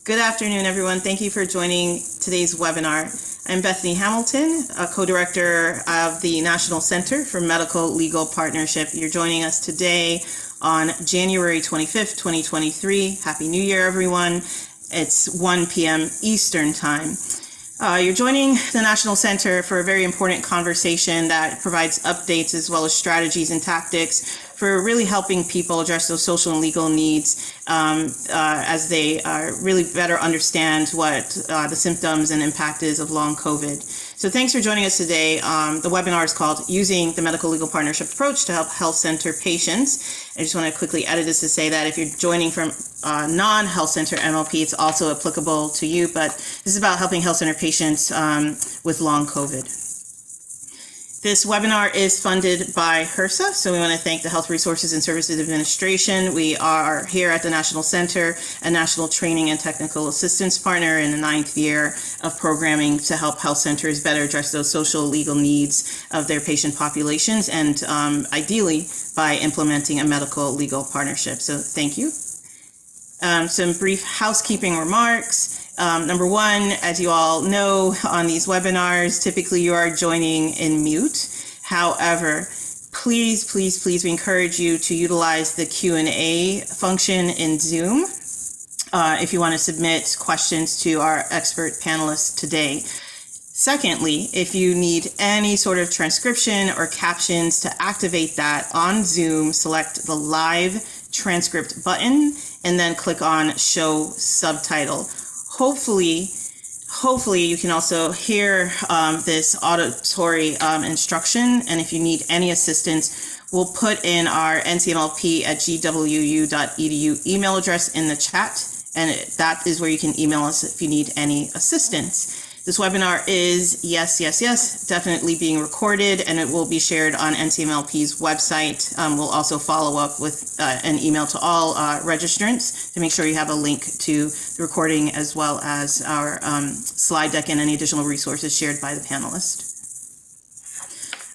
Good afternoon, everyone. Thank you for joining today's webinar. I'm Bethany Hamilton, a co-director of the National Center for Medical Legal Partnership. You're joining us today on January 25th, 2023. Happy New Year, everyone. It's 1 p.m. Eastern Time. You're joining the National Center for a very important conversation that provides updates as well as strategies and tactics for really helping people address those social and legal needs as they really better understand what the symptoms and impact is of long COVID. So thanks for joining us today. The webinar is called Using the Medical Legal Partnership Approach to Help Health Center Patients. I just want to quickly edit this to say that if you're joining from non-health center MLP, it's also applicable to you, but this is about helping health center patients with long COVID. This webinar is funded by HRSA, so we want to thank the Health Resources and Services Administration. We are here at the National Center, a national training and technical assistance partner in the 9th year of programming to help health centers better address those social legal needs of their patient populations and ideally by implementing a medical legal partnership. So thank you. Some brief housekeeping remarks. Number one, as you all know on these webinars, typically you are joining in mute. However, please, we encourage you to utilize the Q&A function in Zoom if you want to submit questions to our expert panelists today. Secondly, if you need any sort of transcription or captions to activate that on Zoom, select the live transcript button and then click on show subtitle. Hopefully you can also hear this auditory instruction, and if you need any assistance, we'll put in our ncmlp@gwu.edu email address in the chat, and that is where you can email us if you need any assistance. This webinar is, yes, definitely being recorded, and it will be shared on NCMLP's website. We'll also follow up with an email to all registrants to make sure you have a link to the recording as well as our slide deck and any additional resources shared by the panelist.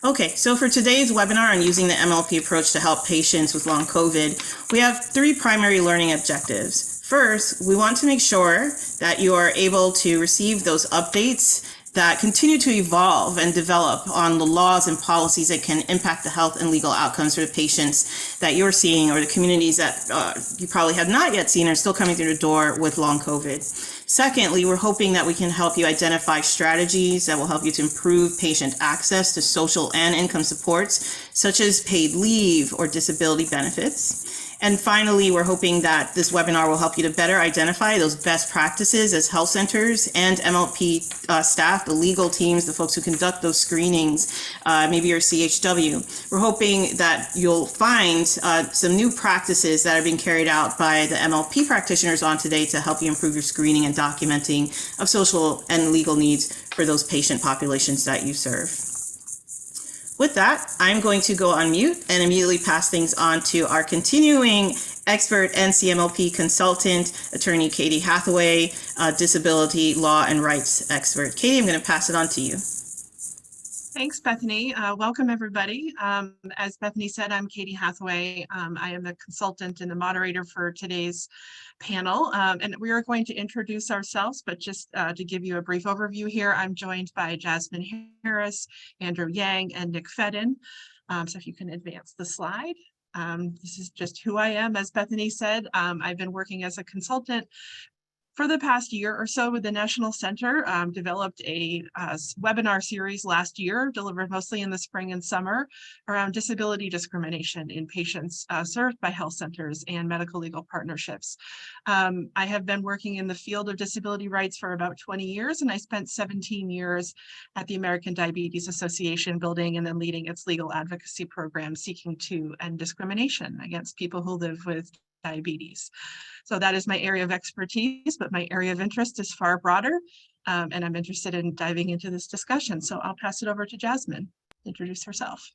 Okay, so for today's webinar on using the MLP approach to help patients with long COVID, we have 3 primary learning objectives. First, we want to make sure that you are able to receive those updates that continue to evolve and develop on the laws and policies that can impact the health and legal outcomes for the patients that you're seeing or the communities that you probably have not yet seen are still coming through the door with long COVID. Secondly, we're hoping that we can help you identify strategies that will help you to improve patient access to social and income supports, such as paid leave or disability benefits. And finally, we're hoping that this webinar will help you to better identify those best practices as health centers and MLP staff, the legal teams, the folks who conduct those screenings, maybe your CHW. We're hoping that you'll find some new practices that are being carried out by the MLP practitioners on today to help you improve your screening and documenting of social and legal needs for those patient populations that you serve. With that, I'm going to go on mute and immediately pass things on to our continuing expert NCMLP consultant, attorney Katie Hathaway, disability law and rights expert. Katie, I'm going to pass it on to you. Thanks, Bethany. Welcome, everybody. As Bethany said, I'm Katie Hathaway. I am the consultant and the moderator for today's panel, and we are going to introduce ourselves, but just to give you a brief overview here, I'm joined by Jasmine Harris, Andrew Yang, and Nick Fedden. So if you can advance the slide. This is just who I am. As Bethany said, I've been working as a consultant for the past year or so with the National Center, developed a webinar series last year, delivered mostly in the spring and summer, around disability discrimination in patients served by health centers and medical legal partnerships. I have been working in the field of disability rights for about 20 years, and I spent 17 years at the American Diabetes Association building and then leading its legal advocacy program seeking to end discrimination against people who live with diabetes. So that is my area of expertise, but my area of interest is far broader, and I'm interested in diving into this discussion. So I'll pass it over to Jasmine to introduce herself.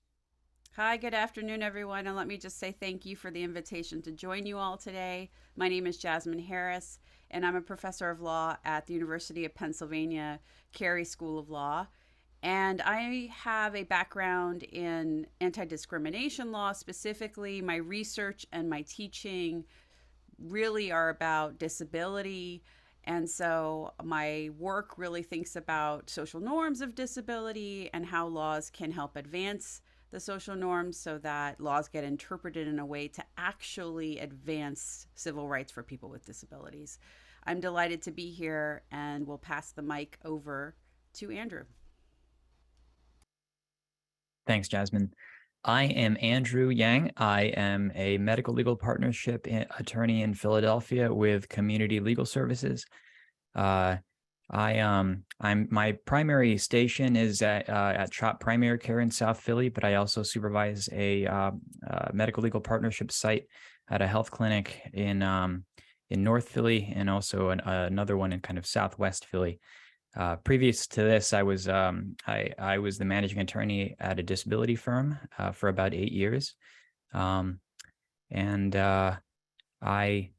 Hi, good afternoon, everyone. And let me just say thank you for the invitation to join you all today. My name is Jasmine Harris, and I'm a professor of law at the University of Pennsylvania Carey School of Law. And I have a background in anti-discrimination law. Specifically, my research and my teaching really are about disability. And so my work really thinks about social norms of disability and how laws can help advance the social norms so that laws get interpreted in a way to actually advance civil rights for people with disabilities. I'm delighted to be here, and we'll pass the mic over to Andrew. Thanks, Jasmine. I am Andrew Yang. I am a medical legal partnership attorney in Philadelphia with Community Legal Services. I'm my primary station is at CHOP Primary Care in South Philly, but I also supervise a medical legal partnership site at a health clinic in North Philly, and also another one in kind of Southwest Philly. Previous to this, I was the managing attorney at a disability firm for about 8 years, and I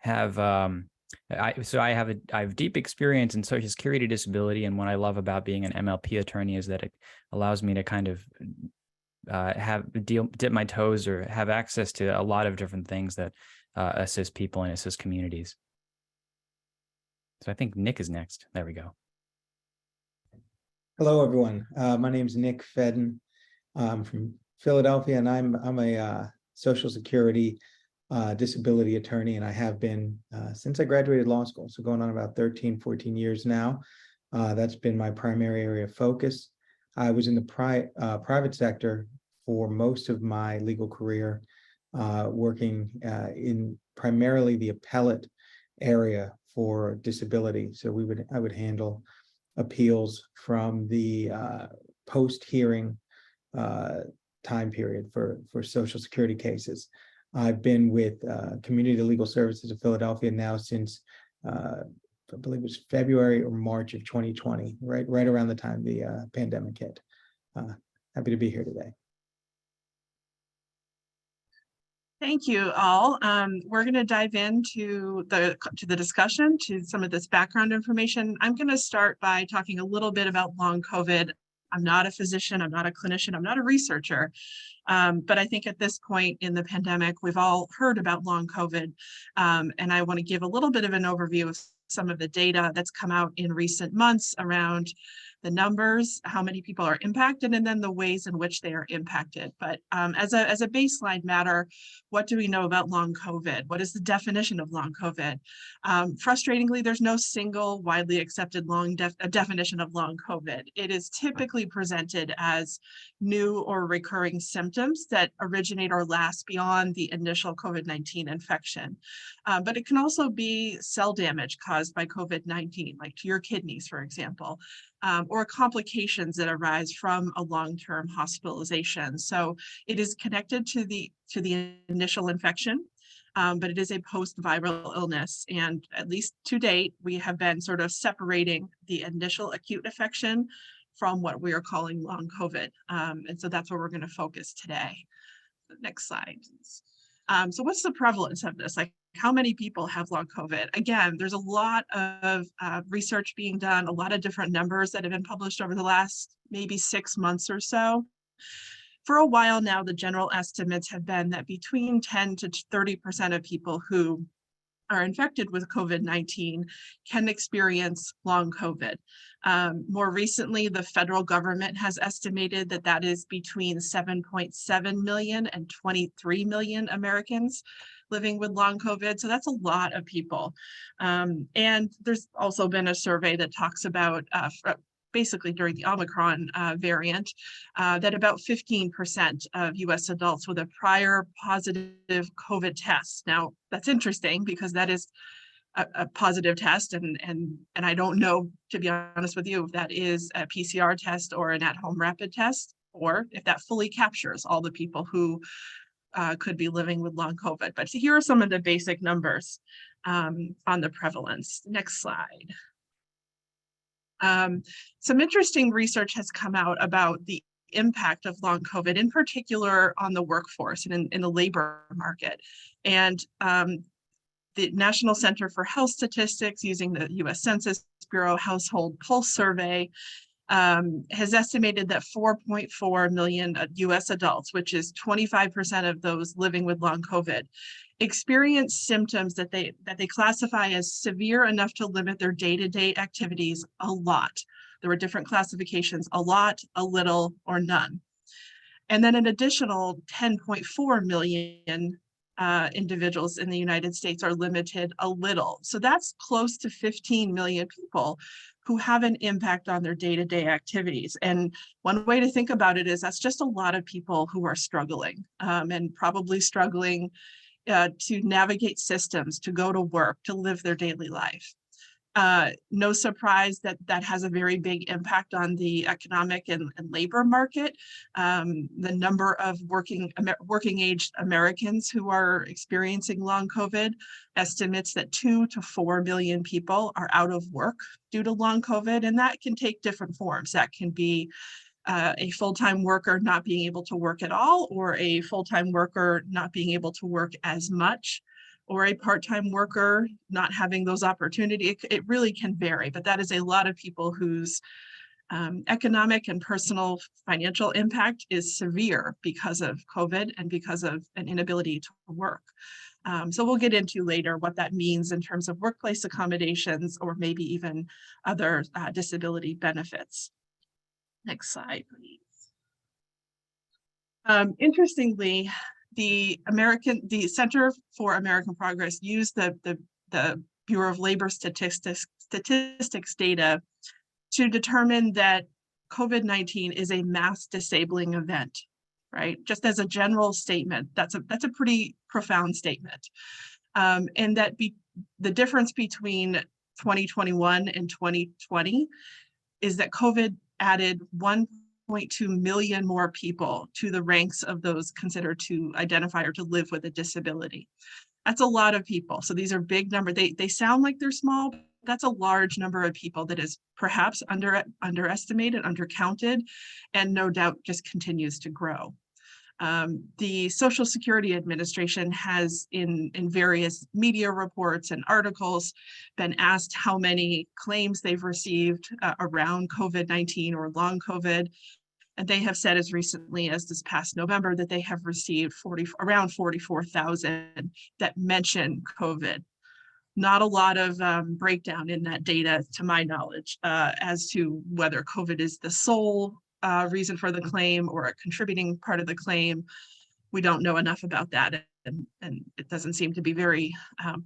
have I have deep experience in Social Security disability, and what I love about being an MLP attorney is that it allows me to kind of dip my toes or have access to a lot of different things that assist people and assist communities. So I think Nick is next. There we go. Hello, everyone. My name is Nick Fedden. I'm from Philadelphia, and I'm a Social Security disability attorney, and I have been since I graduated law school, so going on about 13, 14 years now. That's been my primary area of focus. I was in the private sector for most of my legal career, working in primarily the appellate area for disability. So I would handle appeals from the post-hearing time period for Social Security cases. I've been with Community Legal Services of Philadelphia now since I believe it was February or March of 2020, right around the time the pandemic hit. Happy to be here today. Thank you all. We're going to dive into the discussion, to some of this background information. I'm going to start by talking a little bit about long COVID. I'm not a physician, I'm not a clinician, I'm not a researcher, but I think at this point in the pandemic, we've all heard about long COVID, and I want to give a little bit of an overview of some of the data that's come out in recent months around the numbers, how many people are impacted, and then the ways in which they are impacted. But as a baseline matter, what do we know about long COVID? What is the definition of long COVID? Frustratingly, there's no single widely accepted definition of long COVID. It is typically presented as new or recurring symptoms that originate or last beyond the initial COVID-19 infection. But it can also be cell damage caused by COVID-19, like to your kidneys, for example. Or complications that arise from a long-term hospitalization. So it is connected to the initial infection, but it is a post-viral illness. And at least to date, we have been sort of separating the initial acute infection from what we are calling long COVID. And so that's where we're going to focus today. Next slide, please. So what's the prevalence of this? Like, how many people have long COVID? Again, there's a lot of research being done, a lot of different numbers that have been published over the last maybe 6 months or so. For a while now, the general estimates have been that between 10 to 30% of people who are infected with COVID-19 can experience long COVID. More recently, the federal government has estimated that that is between 7.7 million and 23 million Americans living with long COVID. So that's a lot of people. And there's also been a survey that talks about basically during the Omicron variant, that about 15% of US adults with a prior positive COVID test. Now, that's interesting because that is a positive test, and I don't know, to be honest with you, if that is a PCR test or an at-home rapid test, or if that fully captures all the people who could be living with long COVID. But here are some of the basic numbers on the prevalence. Next slide. Some interesting research has come out about the impact of long COVID, in particular on the workforce and in the labor market. And the National Center for Health Statistics, using the US Census Bureau Household Pulse Survey, has estimated that 4.4 million US adults, which is 25% of those living with long COVID, experience symptoms that they classify as severe enough to limit their day-to-day activities a lot. There were different classifications: a lot, a little, or none. And then an additional 10.4 million individuals in the United States are limited a little. So that's close to 15 million people who have an impact on their day-to-day activities. And one way to think about it is that's just a lot of people who are struggling and probably struggling to navigate systems, to go to work, to live their daily life. No surprise that that has a very big impact on the economic and labor market. The number of working age Americans who are experiencing long COVID estimates that 2 to 4 million people are out of work due to long COVID, and that can take different forms. That can be a full-time worker not being able to work at all, or a full-time worker not being able to work as much, or a part-time worker not having those opportunities. It really can vary, but that is a lot of people whose economic and personal financial impact is severe because of COVID and because of an inability to work. So we'll get into later what that means in terms of workplace accommodations or maybe even other disability benefits. Next slide, please. Interestingly, the Center for American Progress used the Bureau of Labor Statistics data to determine that COVID-19 is a mass disabling event, right? Just as a general statement, that's a pretty profound statement. And that the difference between 2021 and 2020 is that COVID added 1.2 million more people to the ranks of those considered to identify or to live with a disability. That's a lot of people. So these are big numbers. They sound like they're small, but that's a large number of people that is perhaps underestimated, undercounted, and no doubt just continues to grow. The Social Security Administration has in various media reports and articles been asked how many claims they've received around COVID-19 or long COVID. And they have said as recently as this past November that they have received around 44,000 that mention COVID. Not a lot of breakdown in that data, to my knowledge, as to whether COVID is the sole reason for the claim or a contributing part of the claim. We don't know enough about that, and it doesn't seem to be very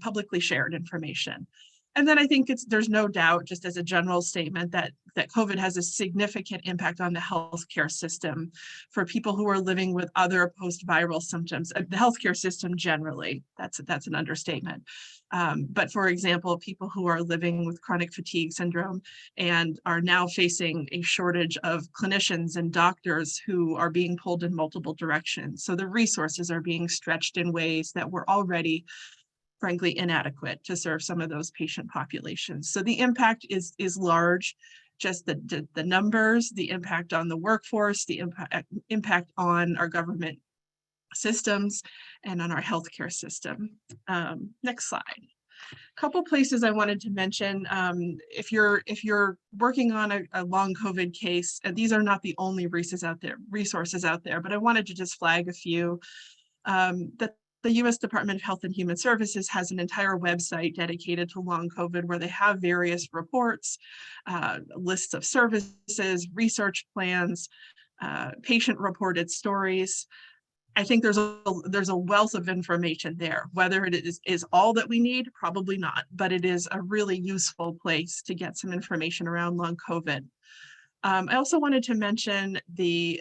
publicly shared information. And then I think there's no doubt, just as a general statement, that COVID has a significant impact on the healthcare system for people who are living with other post-viral symptoms. The healthcare system generally, that's an understatement. But for example, people who are living with chronic fatigue syndrome and are now facing a shortage of clinicians and doctors who are being pulled in multiple directions. So the resources are being stretched in ways that were already frankly inadequate to serve some of those patient populations. So the impact is large, just the numbers, the impact on the workforce, the impact on our government systems and on our healthcare system. Next slide. A couple places I wanted to mention, if you're working on a long COVID case, and these are not the only resources out there, but I wanted to just flag a few. That the U.S. Department of Health and Human Services has an entire website dedicated to long COVID where they have various reports, lists of services, research plans, patient-reported stories. I think there's a wealth of information there. Whether it is all that we need, probably not, but it is a really useful place to get some information around long COVID. I also wanted to mention the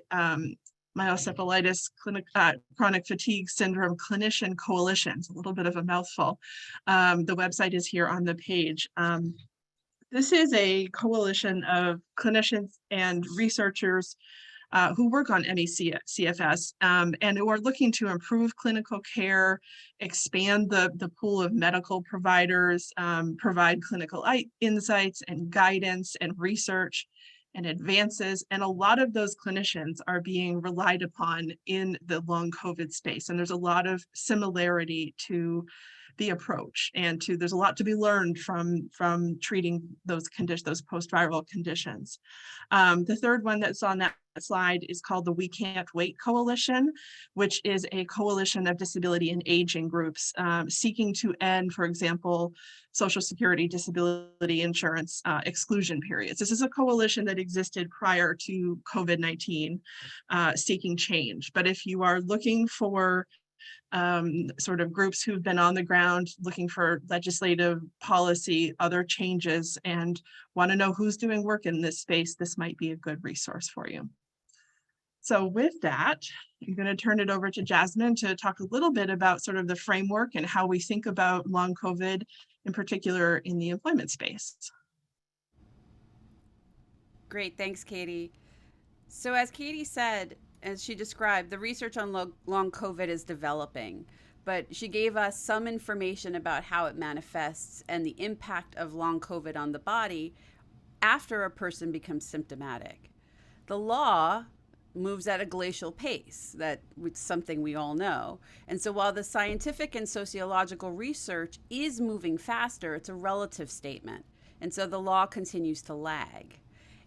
myelofibrosis chronic fatigue syndrome clinician coalition. It's a little bit of a mouthful. The website is here on the page. This is a coalition of clinicians and researchers who work on ME/CFS and who are looking to improve clinical care, expand the pool of medical providers, provide clinical insights and guidance and research and advances. And a lot of those clinicians are being relied upon in the long COVID space. And there's a lot of similarity to the approach, and there's a lot to be learned from treating those conditions, those post-viral conditions. The third one that's on that slide is called the We Can't Wait Coalition, which is a coalition of disability and aging groups seeking to end, for example, Social Security disability insurance exclusion periods. This is a coalition that existed prior to COVID-19, seeking change. But if you are looking for sort of groups who've been on the ground looking for legislative policy, other changes, and want to know who's doing work in this space, this might be a good resource for you. So with that, I'm going to turn it over to Jasmine to talk a little bit about sort of the framework and how we think about long COVID, in particular in the employment space. Great, thanks, Katie. So as Katie said, as she described, the research on long COVID is developing, but she gave us some information about how it manifests and the impact of long COVID on the body after a person becomes symptomatic. The law moves at a glacial pace. That's something we all know. And so while the scientific and sociological research is moving faster, it's a relative statement. And so the law continues to lag.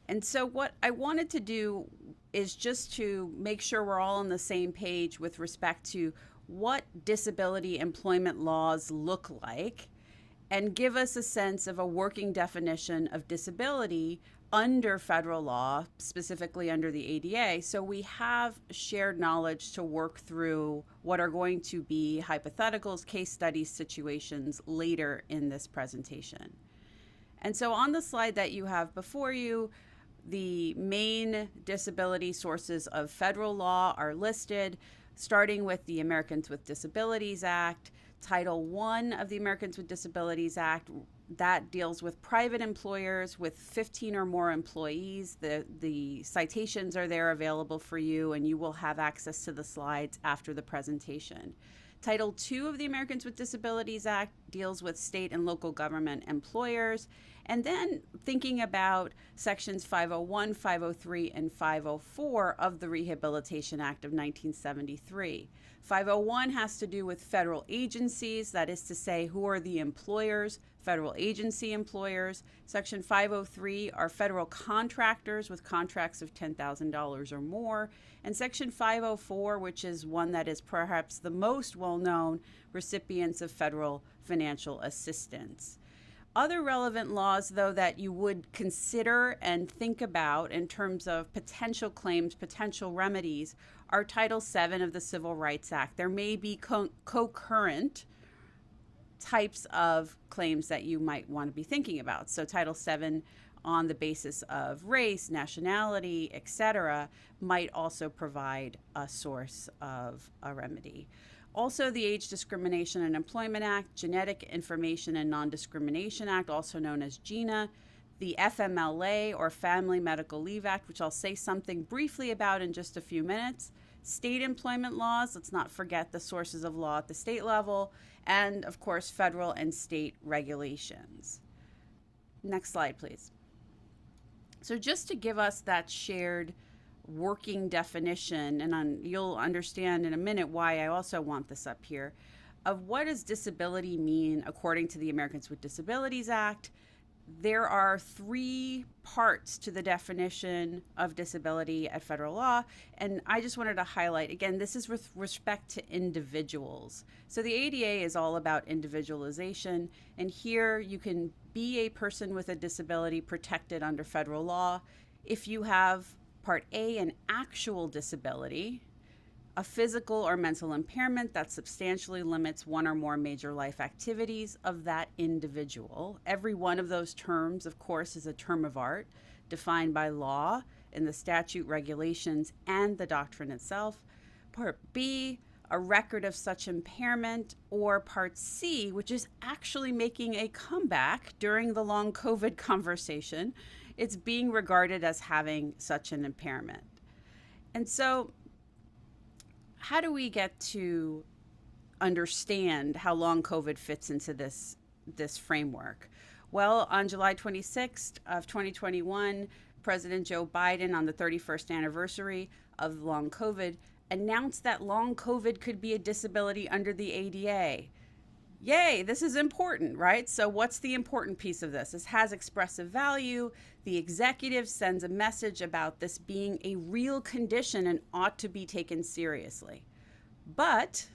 And so what I wanted to do is just to make sure we're all on the same page with respect to what disability employment laws look like and give us a sense of a working definition of disability under federal law, specifically under the ADA. So we have shared knowledge to work through what are going to be hypotheticals, case studies, situations later in this presentation. And so on the slide that you have before you, the main disability sources of federal law are listed, starting with the Americans with Disabilities Act, Title I of the Americans with Disabilities Act, that deals with private employers with 15 or more employees. The citations are there available for you, and you will have access to the slides after the presentation. Title II of the Americans with Disabilities Act deals with state and local government employers. And then thinking about sections 501, 503, and 504 of the Rehabilitation Act of 1973. 501 has to do with federal agencies, that is to say, who are the employers, federal agency employers. Section 503 are federal contractors with contracts of $10,000 or more. And Section 504, which is one that is perhaps the most well-known, recipients of federal financial assistance. Other relevant laws, though, that you would consider and think about in terms of potential claims, potential remedies, are Title VII of the Civil Rights Act. There may be concurrent types of claims that you might want to be thinking about. So Title VII on the basis of race, nationality, etc., might also provide a source of a remedy. Also, the Age Discrimination and Employment Act, Genetic Information and Non-Discrimination Act, also known as GINA, the FMLA, or Family Medical Leave Act, which I'll say something briefly about in just a few minutes, state employment laws, let's not forget the sources of law at the state level, and of course, federal and state regulations. Next slide, please. So just to give us that shared working definition, and you'll understand in a minute why I also want this up here, of what does disability mean according to the Americans with Disabilities Act. There are three parts to the definition of disability at federal law, and I just wanted to highlight, again, this is with respect to individuals. So the ADA is all about individualization, and here you can be a person with a disability protected under federal law if you have Part A, an actual disability, a physical or mental impairment that substantially limits one or more major life activities of that individual. Every one of those terms, of course, is a term of art defined by law in the statute, regulations, and the doctrine itself. Part B, a record of such impairment, or Part C, which is actually making a comeback during the long COVID conversation. It's being regarded as having such an impairment. And so how do we get to understand how long COVID fits into this framework? Well, on July 26th of 2021, President Joe Biden, on the 31st anniversary of long COVID, announced that long COVID could be a disability under the ADA. Yay, this is important, right? So what's the important piece of this? This has expressive value. The executive sends a message about this being a real condition and ought to be taken seriously. But,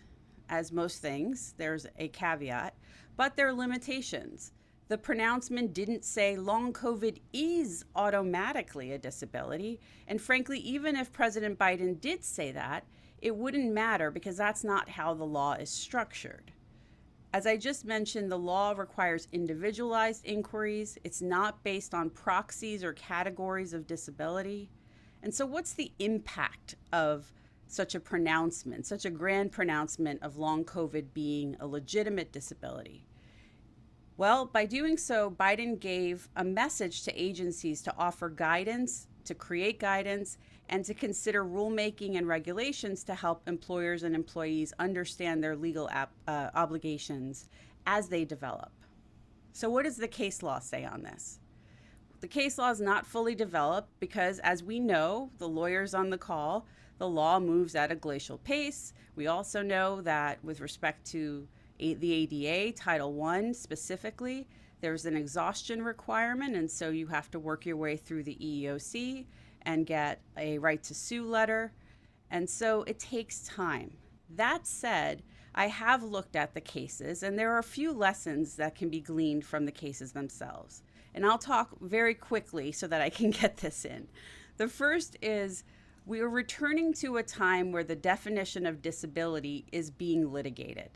as most things, there's a caveat, but there are limitations. The pronouncement didn't say long COVID is automatically a disability. And frankly, even if President Biden did say that, it wouldn't matter because that's not how the law is structured. As I just mentioned, the law requires individualized inquiries. It's not based on proxies or categories of disability. And so what's the impact of such a pronouncement, such a grand pronouncement of long COVID being a legitimate disability? Well, by doing so, Biden gave a message to agencies to offer guidance, to create guidance, and to consider rulemaking and regulations to help employers and employees understand their legal obligations as they develop. So what does the case law say on this? The case law is not fully developed because, as we know, the lawyers on the call, the law moves at a glacial pace. We also know that with respect to the ADA, Title I specifically, there's an exhaustion requirement, and so you have to work your way through the EEOC and get a right to sue letter. And so it takes time. That said, I have looked at the cases, and there are a few lessons that can be gleaned from the cases themselves. And I'll talk very quickly so that I can get this in. The first is we are returning to a time where the definition of disability is being litigated.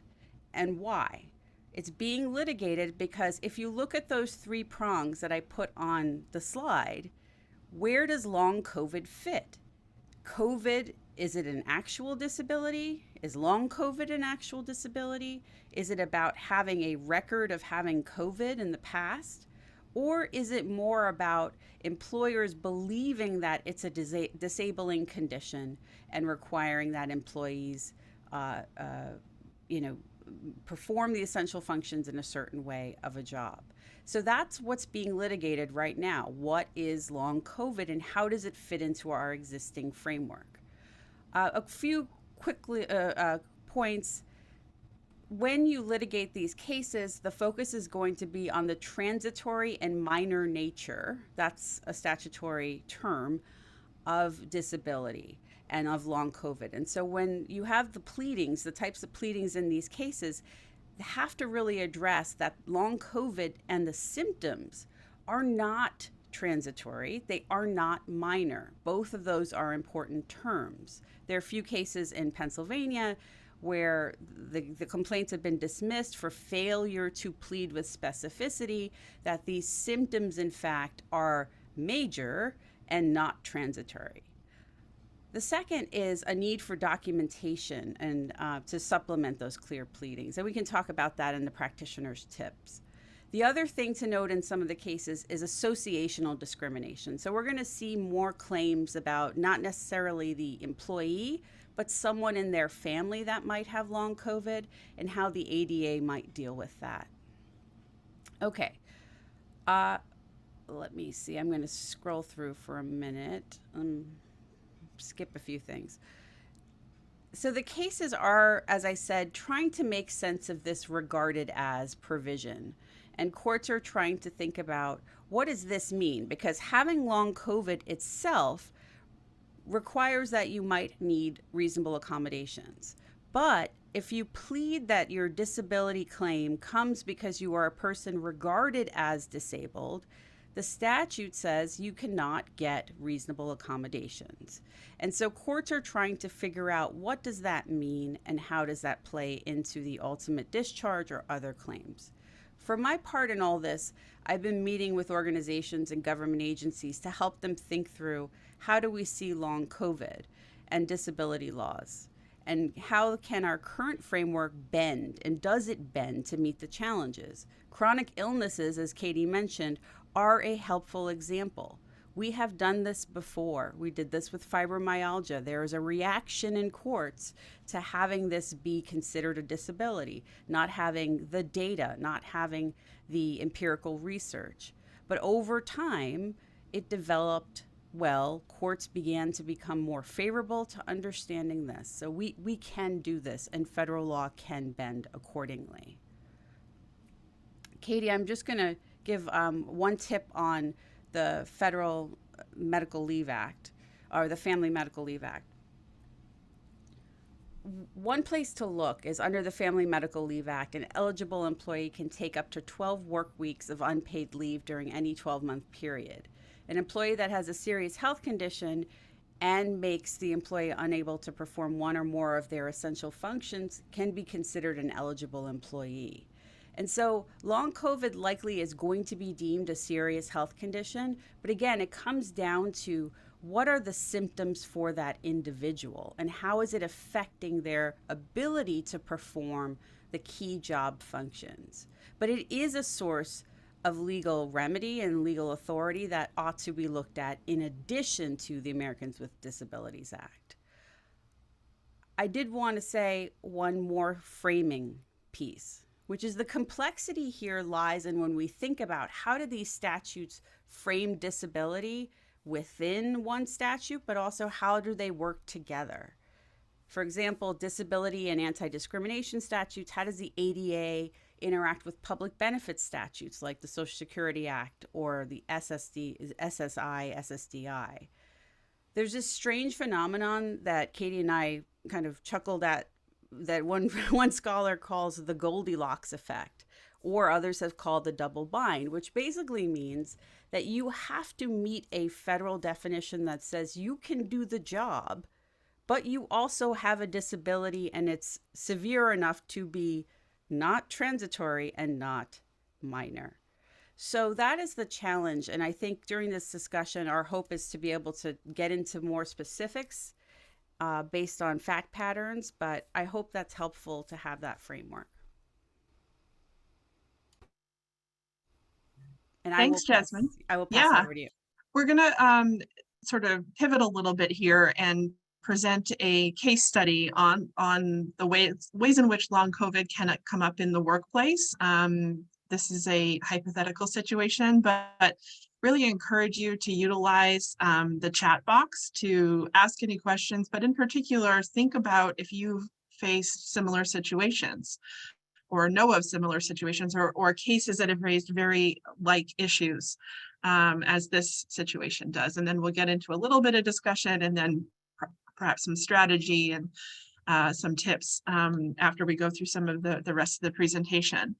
And why? It's being litigated because if you look at those three prongs that I put on the slide, where does long COVID fit? COVID, is it an actual disability? Is long COVID an actual disability? Is it about having a record of having COVID in the past? Or is it more about employers believing that it's a disabling condition and requiring that employees, perform the essential functions in a certain way of a job? So that's what's being litigated right now. What is long COVID and how does it fit into our existing framework? A few quickly points. When you litigate these cases, the focus is going to be on the transitory and minor nature, that's a statutory term, of disability and of long COVID. And so when you have the pleadings, the types of pleadings in these cases, they have to really address that long COVID and the symptoms are not transitory, they are not minor. Both of those are important terms. There are a few cases in Pennsylvania where the complaints have been dismissed for failure to plead with specificity that these symptoms, in fact, are major and not transitory. The second is a need for documentation and to supplement those clear pleadings. And we can talk about that in the practitioner's tips. The other thing to note in some of the cases is associational discrimination. So we're going to see more claims about not necessarily the employee, but someone in their family that might have long COVID and how the ADA might deal with that. Okay. Let me see. I'm going to scroll through for a minute. Skip a few things. So the cases are, as I said, trying to make sense of this regarded as provision. And courts are trying to think about what does this mean? Because having long COVID itself requires that you might need reasonable accommodations. But if you plead that your disability claim comes because you are a person regarded as disabled, the statute says you cannot get reasonable accommodations. And so courts are trying to figure out what does that mean and how does that play into the ultimate discharge or other claims. For my part in all this, I've been meeting with organizations and government agencies to help them think through how do we see long COVID and disability laws, and how can our current framework bend, and does it bend to meet the challenges? Chronic illnesses, as Katie mentioned, are a helpful example. We have done this before. We did this with fibromyalgia. There is a reaction in courts to having this be considered a disability, not having the data, not having the empirical research. But over time, it developed well. Courts began to become more favorable to understanding this. So we can do this, and federal law can bend accordingly. Katie, I'm just going to give one tip on the Federal Medical Leave Act, or the Family Medical Leave Act. One place to look is under the Family Medical Leave Act. An eligible employee can take up to 12 work weeks of unpaid leave during any 12-month period. An employee that has a serious health condition and makes the employee unable to perform one or more of their essential functions can be considered an eligible employee. And so long COVID likely is going to be deemed a serious health condition, but again, it comes down to what are the symptoms for that individual and how is it affecting their ability to perform the key job functions. But it is a source of legal remedy and legal authority that ought to be looked at in addition to the Americans with Disabilities Act. I did want to say one more framing piece, which is the complexity here lies in when we think about how do these statutes frame disability within one statute, but also how do they work together? For example, disability and anti-discrimination statutes, how does the ADA interact with public benefit statutes like the Social Security Act or the SSI, SSDI? There's this strange phenomenon that Katie and I kind of chuckled at that one scholar calls the Goldilocks effect, or others have called the double bind, which basically means that you have to meet a federal definition that says you can do the job, but you also have a disability and it's severe enough to be not transitory and not minor. So that is the challenge. And I think during this discussion, our hope is to be able to get into more specifics based on fact patterns, but I hope that's helpful to have that framework. And Thanks, Jasmine. I will pass it over to you. We're going to sort of pivot a little bit here and present a case study on the ways in which long COVID can come up in the workplace. This is a hypothetical situation, but really encourage you to utilize the chat box to ask any questions, but in particular, think about if you've faced similar situations or know of similar situations or cases that have raised very like issues as this situation does. And then we'll get into a little bit of discussion and then perhaps some strategy and some tips after we go through some of the rest of the presentation.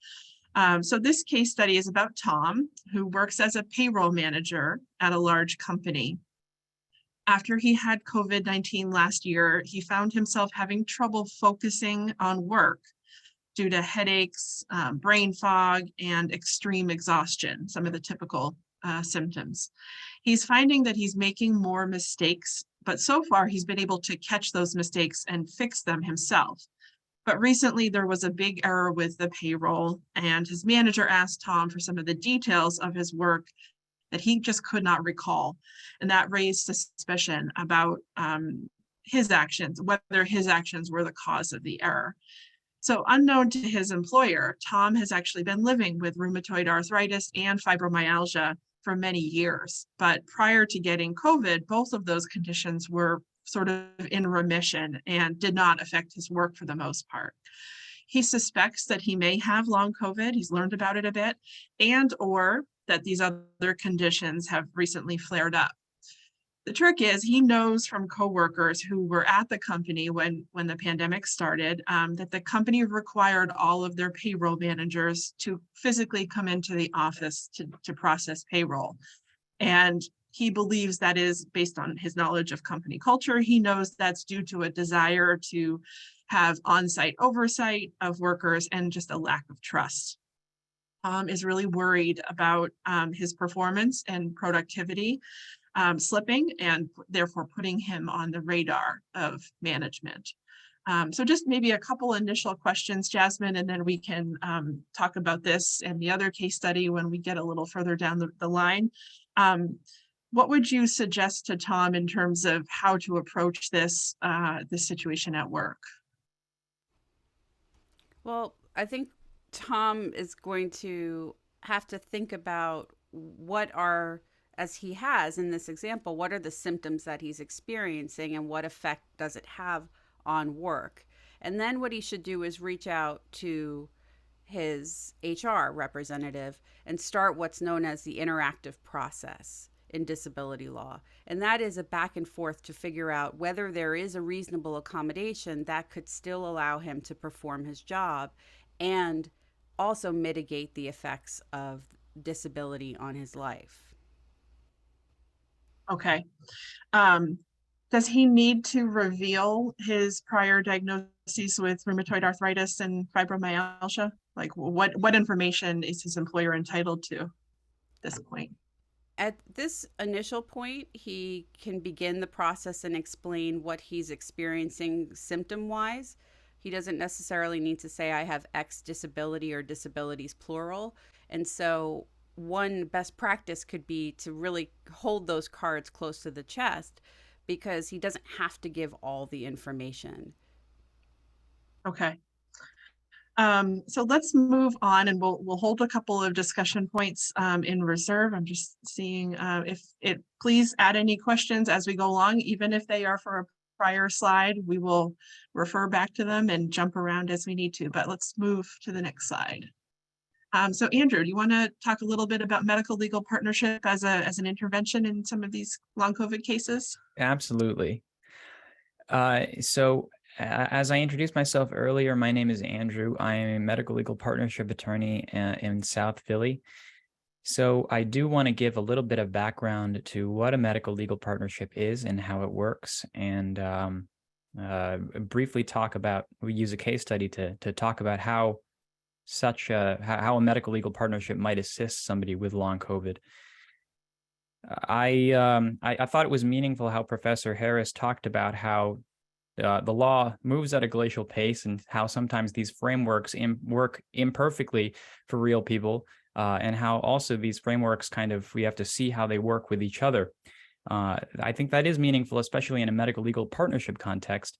So this case study is about Tom, who works as a payroll manager at a large company. After he had COVID-19 last year, he found himself having trouble focusing on work due to headaches, brain fog, and extreme exhaustion, some of the typical symptoms. He's finding that he's making more mistakes, but so far he's been able to catch those mistakes and fix them himself. But recently there was a big error with the payroll, and his manager asked Tom for some of the details of his work that he just could not recall. And that raised suspicion about his actions, whether his actions were the cause of the error. So unknown to his employer, Tom has actually been living with rheumatoid arthritis and fibromyalgia for many years. But prior to getting COVID, both of those conditions were sort of in remission and did not affect his work for the most part. He suspects that he may have long COVID. He's learned about it a bit, and or that these other conditions have recently flared up. The trick is he knows from coworkers who were at the company when the pandemic started that the company required all of their payroll managers to physically come into the office to process payroll. And he believes that is based on his knowledge of company culture. He knows that's due to a desire to have on-site oversight of workers and just a lack of trust. Tom is really worried about his performance and productivity slipping, and therefore putting him on the radar of management. So just maybe a couple initial questions, Jasmine, and then we can talk about this and the other case study when we get a little further down the line. What would you suggest to Tom in terms of how to approach this situation at work? Well, I think Tom is going to have to think about what are, as he has in this example, what are the symptoms that he's experiencing and what effect does it have on work? And then what he should do is reach out to his HR representative and start what's known as the interactive process in disability law. And that is a back and forth to figure out whether there is a reasonable accommodation that could still allow him to perform his job and also mitigate the effects of disability on his life. Okay. Does he need to reveal his prior diagnoses with rheumatoid arthritis and fibromyalgia? Like what information is his employer entitled to at this point? At this initial point, he can begin the process and explain what he's experiencing symptom-wise. He doesn't necessarily need to say, I have X disability or disabilities plural. And so one best practice could be to really hold those cards close to the chest, because he doesn't have to give all the information. Okay. So let's move on, and we'll hold a couple of discussion points in reserve. I'm just seeing please add any questions as we go along, even if they are for a prior slide. We will refer back to them and jump around as we need to, but let's move to the next slide. So Andrew, do you want to talk a little bit about medical legal partnership as an intervention in some of these long COVID cases? Absolutely. So as I introduced myself earlier, my name is Andrew. I am a medical legal partnership attorney in South Philly. So I do want to give a little bit of background to what a medical legal partnership is and how it works, and briefly talk about, we use a case study to talk about how a medical legal partnership might assist somebody with long COVID. I thought it was meaningful how Professor Harris talked about how the law moves at a glacial pace, and how sometimes these frameworks work imperfectly for real people, and how also these frameworks we have to see how they work with each other. I think that is meaningful, especially in a medical legal partnership context,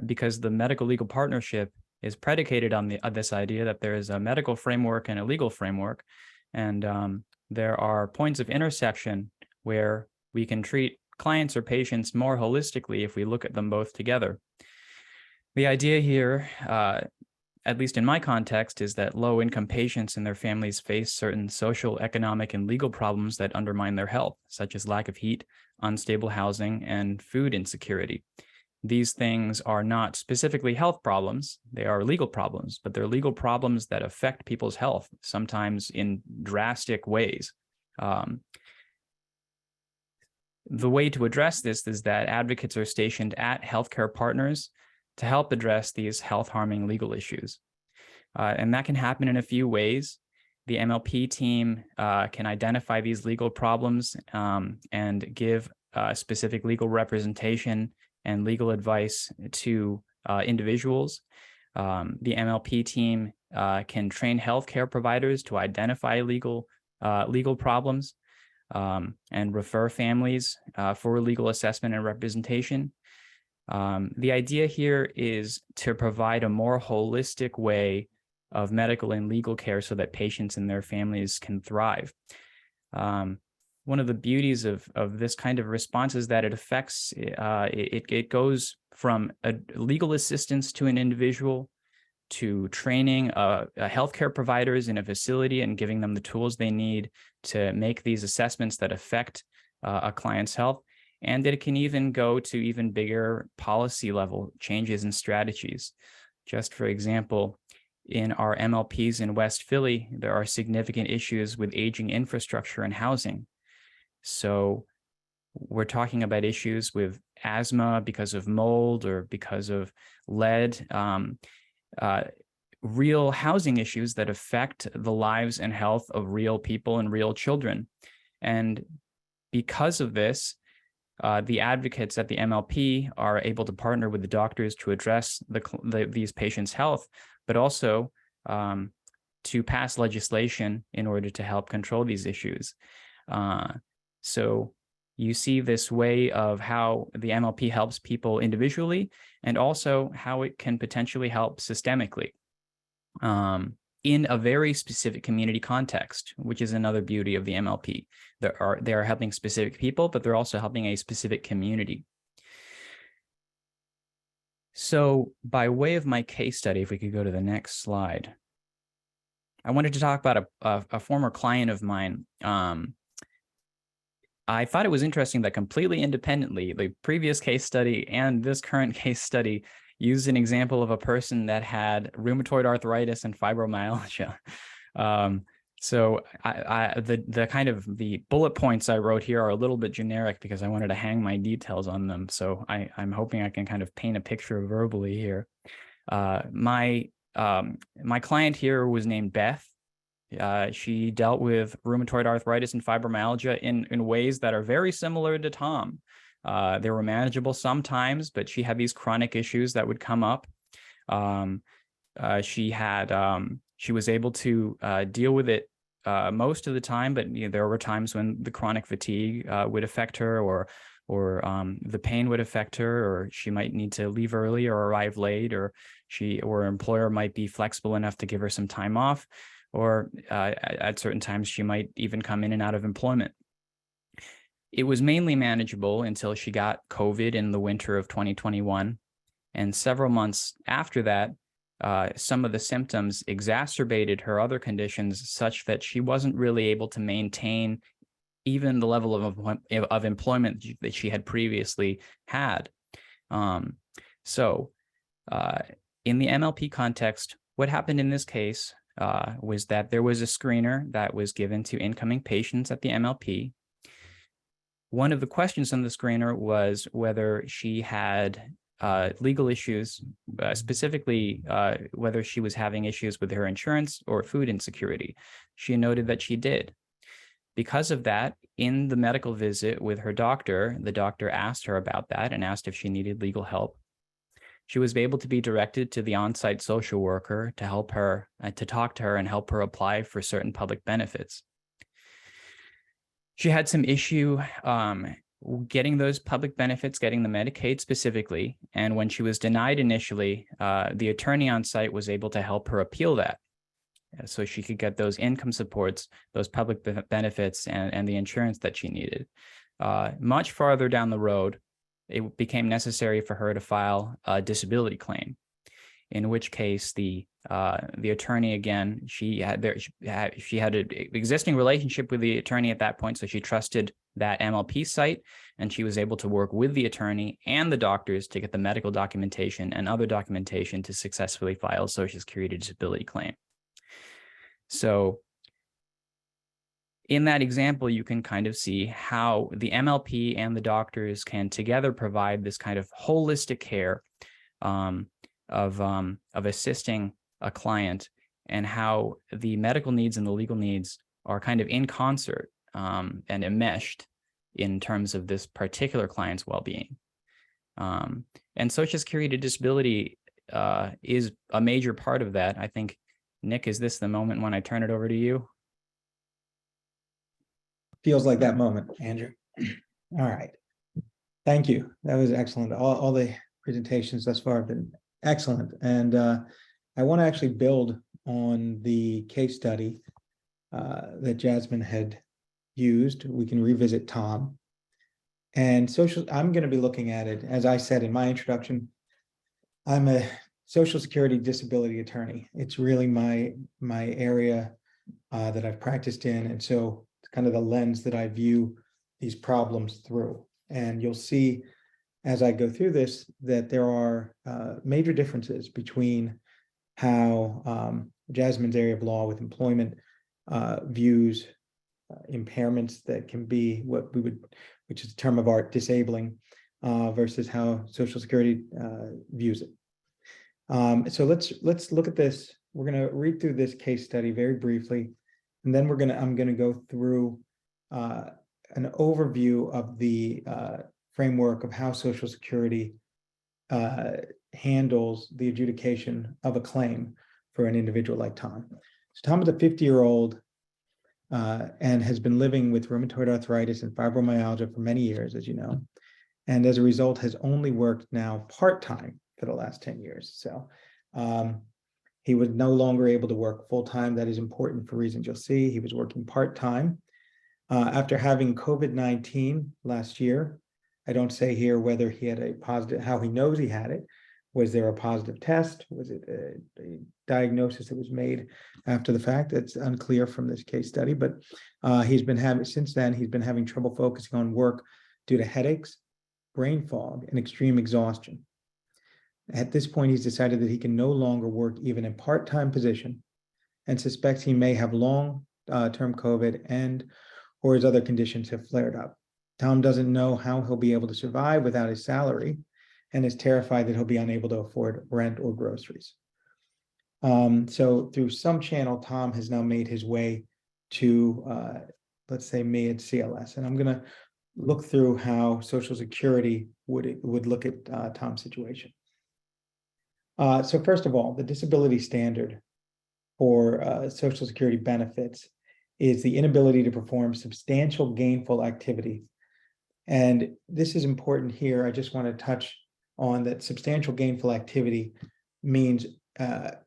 because the medical legal partnership is predicated on this idea that there is a medical framework and a legal framework, and there are points of intersection where we can treat clients or patients more holistically if we look at them both together. The idea here, at least in my context, is that low-income patients and their families face certain social, economic, and legal problems that undermine their health, such as lack of heat, unstable housing, and food insecurity. These things are not specifically health problems, they are legal problems, but they're legal problems that affect people's health, sometimes in drastic ways. The way to address this is that advocates are stationed at healthcare partners to help address these health-harming legal issues. And that can happen in a few ways. The MLP team can identify these legal problems and give specific legal representation and legal advice to individuals. The MLP team can train healthcare providers to identify legal problems and refer families for legal assessment and representation. The idea here is to provide a more holistic way of medical and legal care so that patients and their families can thrive. One of the beauties of this kind of response is that it affects, it goes from a legal assistance to an individual to training healthcare providers in a facility and giving them the tools they need to make these assessments that affect a client's health. And it can even go to even bigger policy level changes and strategies. Just for example, in our MLPs in West Philly, there are significant issues with aging infrastructure and housing. So we're talking about issues with asthma because of mold or because of lead, real housing issues that affect the lives and health of real people and real children. And because of this, the advocates at the MLP are able to partner with the doctors to address these patients' health, but also to pass legislation in order to help control these issues. So you see this way of how the MLP helps people individually, and also how it can potentially help systemically in a very specific community context, which is another beauty of the MLP. They are helping specific people, but they're also helping a specific community. So by way of my case study, if we could go to the next slide, I wanted to talk about a former client of mine. I thought it was interesting that completely independently, the previous case study and this current case study used an example of a person that had rheumatoid arthritis and fibromyalgia. So the kind of the bullet points I wrote here are a little bit generic because I wanted to hang my details on them. So I'm hoping I can kind of paint a picture verbally here. My client here was named Beth. She dealt with rheumatoid arthritis and fibromyalgia in ways that are very similar to Tom. They were manageable sometimes, but she had these chronic issues that would come up. She was able to deal with it most of the time, but there were times when the chronic fatigue would affect her, or the pain would affect her, or she might need to leave early or arrive late, or her employer might be flexible enough to give her some time off, or at certain times she might even come in and out of employment. It was mainly manageable until she got COVID in the winter of 2021. And several months after that, some of the symptoms exacerbated her other conditions such that she wasn't really able to maintain even the level of employment that she had previously had. So in the MLP context, what happened in this case was that there was a screener that was given to incoming patients at the MLP. One of the questions on the screener was whether she had legal issues, specifically whether she was having issues with her insurance or food insecurity. She noted that she did. Because of that, in the medical visit with her doctor, the doctor asked her about that and asked if she needed legal help. She was able to be directed to the on-site social worker to help her, to talk to her and help her apply for certain public benefits. She had some issue getting those public benefits, getting the Medicaid specifically. And when she was denied initially, the attorney on site was able to help her appeal that, so she could get those income supports, those public benefits, and the insurance that she needed. Much farther down the road, it became necessary for her to file a disability claim, in which case the attorney, again, she had an existing relationship with the attorney at that point, so she trusted that MLP site, and she was able to work with the attorney and the doctors to get the medical documentation and other documentation to successfully file a Social Security disability claim. So in that example, you can kind of see how the MLP and the doctors can together provide this kind of holistic care of assisting a client, and how the medical needs and the legal needs are kind of in concert and enmeshed in terms of this particular client's well-being. And Social Security disability is a major part of that. I think, Nick, is this the moment when I turn it over to you? Feels like that moment, Andrew. All right. Thank you. That was excellent. All the presentations thus far have been excellent. And I want to actually build on the case study that Jasmine had used. We can revisit Tom. And I'm going to be looking at it, as I said in my introduction, I'm a Social Security disability attorney. It's really my area that I've practiced in. And so it's kind of the lens that I view these problems through. And you'll see as I go through this that there are major differences between how Jasmine's area of law with employment views impairments that can be what we would, which is a term of art, disabling, versus how Social Security views it. So let's look at this. We're going to read through this case study very briefly, and then I'm going to go through an overview of the framework of how Social Security handles the adjudication of a claim for an individual like Tom. So Tom is a 50-year-old and has been living with rheumatoid arthritis and fibromyalgia for many years, as you know, and as a result has only worked now part-time for the last 10 years. So he was no longer able to work full-time. That is important for reasons you'll see. He was working part-time. After having COVID-19 last year, I don't say here whether he had a positive, how he knows he had it, Was there a positive test? Was it a diagnosis that was made after the fact? It's unclear from this case study, but since then, he's been having trouble focusing on work due to headaches, brain fog, and extreme exhaustion. At this point, he's decided that he can no longer work even in part-time position and suspects he may have long-term COVID or his other conditions have flared up. Tom doesn't know how he'll be able to survive without his salary and is terrified that he'll be unable to afford rent or groceries. So through some channel, Tom has now made his way to, let's say, me at CLS. And I'm going to look through how Social Security would look at Tom's situation. So first of all, the disability standard for Social Security benefits is the inability to perform substantial gainful activity. And this is important here. I just want to touch on that substantial gainful activity means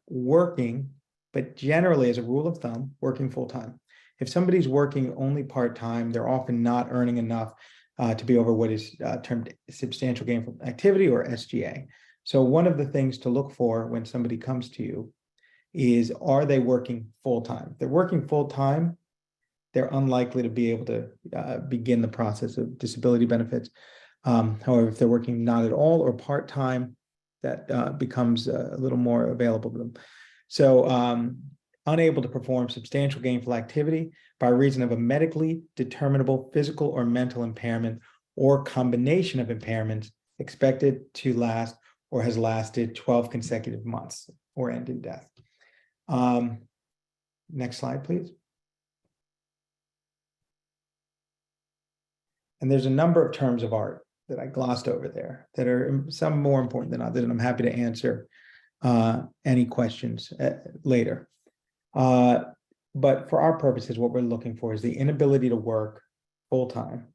working, but generally as a rule of thumb, working full-time. If somebody's working only part-time, they're often not earning enough to be over what is termed substantial gainful activity, or SGA. So one of the things to look for when somebody comes to you is, are they working full-time? If they're working full-time, they're unlikely to be able to begin the process of disability benefits. However, if they're working not at all or part-time, that becomes a little more available to them. So unable to perform substantial gainful activity by reason of a medically determinable physical or mental impairment or combination of impairments expected to last or has lasted 12 consecutive months or end in death. Next slide, please. And there's a number of terms of art that I glossed over there that are some more important than others, and I'm happy to answer any questions later. But for our purposes, what we're looking for is the inability to work full-time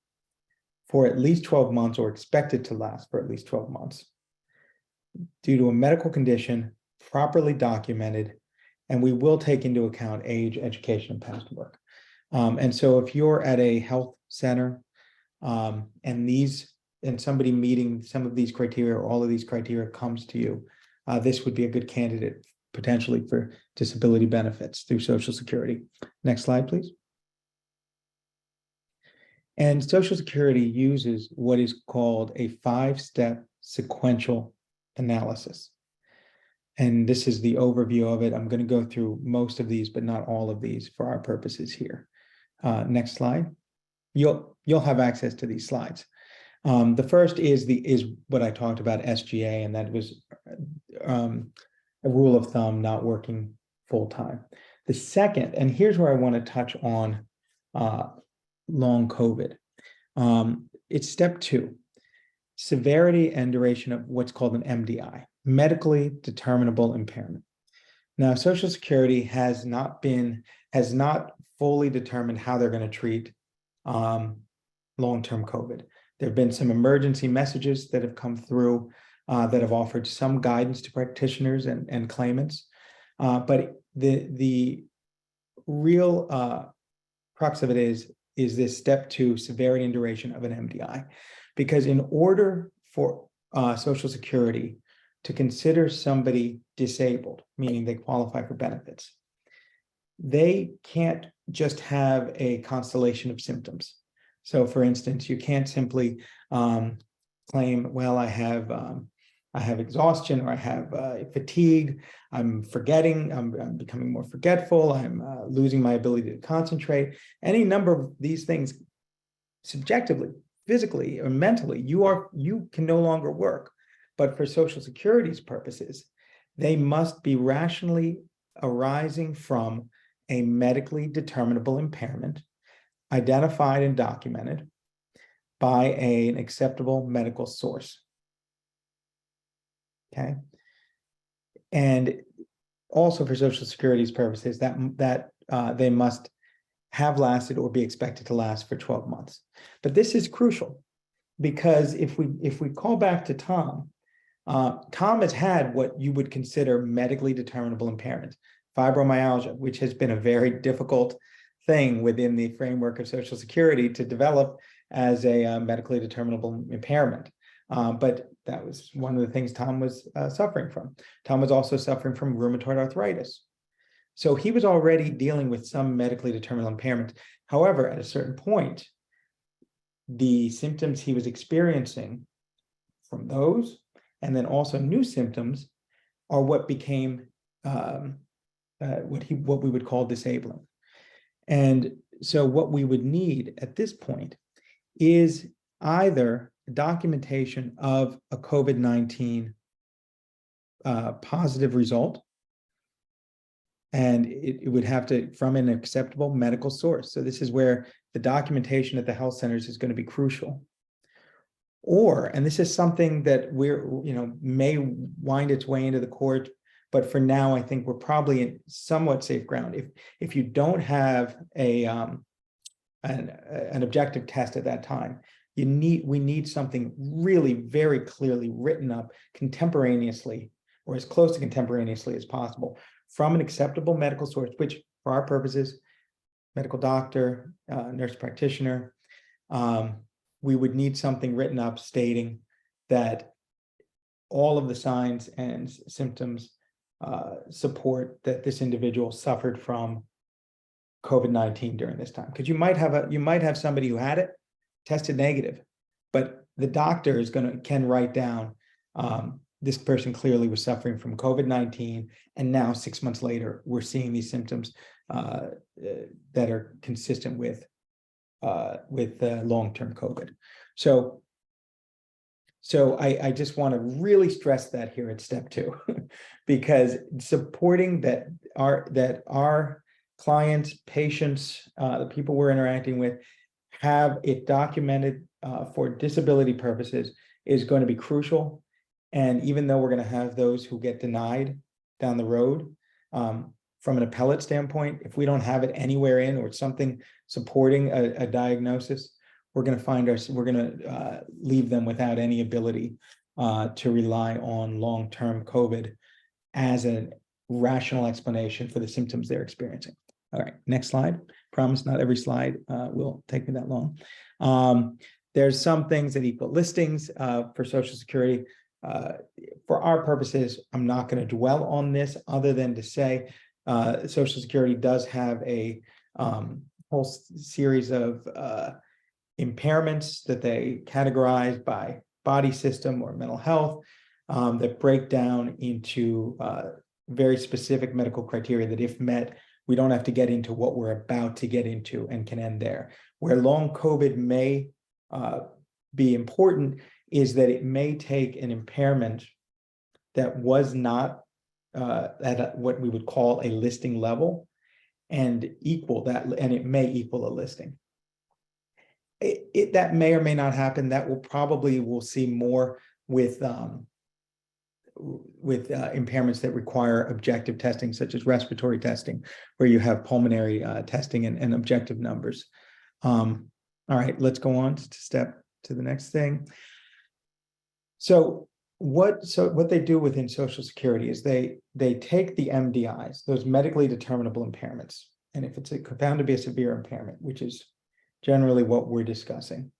for at least 12 months or expected to last for at least 12 months due to a medical condition properly documented, and we will take into account age, education, and past work. And so if you're at a health center and somebody meeting some of these criteria or all of these criteria comes to you, this would be a good candidate potentially for disability benefits through Social Security. Next slide, please. And Social Security uses what is called a 5-step sequential analysis. And this is the overview of it. I'm going to go through most of these, but not all of these for our purposes here. Next slide. You'll have access to these slides. The first is what I talked about, SGA, and that was a rule of thumb, not working full-time. The second, and here's where I want to touch on long COVID. It's step 2, severity and duration of what's called an MDI, medically determinable impairment. Now, Social Security has not fully determined how they're going to treat long-term COVID. There have been some emergency messages that have come through that have offered some guidance to practitioners and claimants. But the real crux of it is this step 2, severity and duration of an MDI. Because in order for Social Security to consider somebody disabled, meaning they qualify for benefits, they can't just have a constellation of symptoms. So for instance, you can't simply claim, well, I have exhaustion, or I have fatigue, I'm forgetting, I'm becoming more forgetful, I'm losing my ability to concentrate. Any number of these things, subjectively, physically, or mentally, you can no longer work. But for Social Security's purposes, they must be rationally arising from a medically determinable impairment identified and documented by an acceptable medical source. Okay. And also for Social Security's purposes, that they must have lasted or be expected to last for 12 months. But this is crucial because if we call back to Tom, Tom has had what you would consider medically determinable impairment, fibromyalgia, which has been a very difficult thing within the framework of Social Security to develop as a medically determinable impairment. But that was one of the things Tom was suffering from. Tom was also suffering from rheumatoid arthritis. So he was already dealing with some medically determinable impairment. However, at a certain point, the symptoms he was experiencing from those, and then also new symptoms, are what became what we would call disabling. And so what we would need at this point is either documentation of a COVID-19 positive result, and it would have to from an acceptable medical source. So this is where the documentation at the health centers is going to be crucial. Or, and this is something that may wind its way into the court, but for now, I think we're probably in somewhat safe ground. If you don't have an objective test at that time, we need something really very clearly written up contemporaneously, or as close to contemporaneously as possible, from an acceptable medical source, which for our purposes, medical doctor, nurse practitioner, we would need something written up stating that all of the signs and symptoms support that this individual suffered from COVID-19 during this time. Because you might have somebody who had it, tested negative, but the doctor can write down this person clearly was suffering from COVID-19, and now 6 months later, we're seeing these symptoms that are consistent with long-term COVID. So I just want to really stress that here at step 2, because supporting that our clients, patients, the people we're interacting with have it documented for disability purposes is going to be crucial. And even though we're going to have those who get denied down the road, from an appellate standpoint, if we don't have it anywhere in or something supporting a diagnosis, we're going to leave them without any ability to rely on long-term COVID as a rational explanation for the symptoms they're experiencing. All right, next slide. Promise not every slide will take me that long. There's some things that equal listings for Social Security. For our purposes, I'm not going to dwell on this other than to say Social Security does have a whole series of impairments that they categorize by body system or mental health that break down into very specific medical criteria that, if met, we don't have to get into what we're about to get into and can end there. Where long COVID may be important is that it may take an impairment that was not at what we would call a listing level and equal that, and it may equal a listing. That may or may not happen. That we'll see more with impairments that require objective testing, such as respiratory testing, where you have pulmonary testing and objective numbers. All right, let's go on to the next thing. So what they do within Social Security is they take the MDIs, those medically determinable impairments, and if it's found to be a severe impairment, which is generally what we're discussing,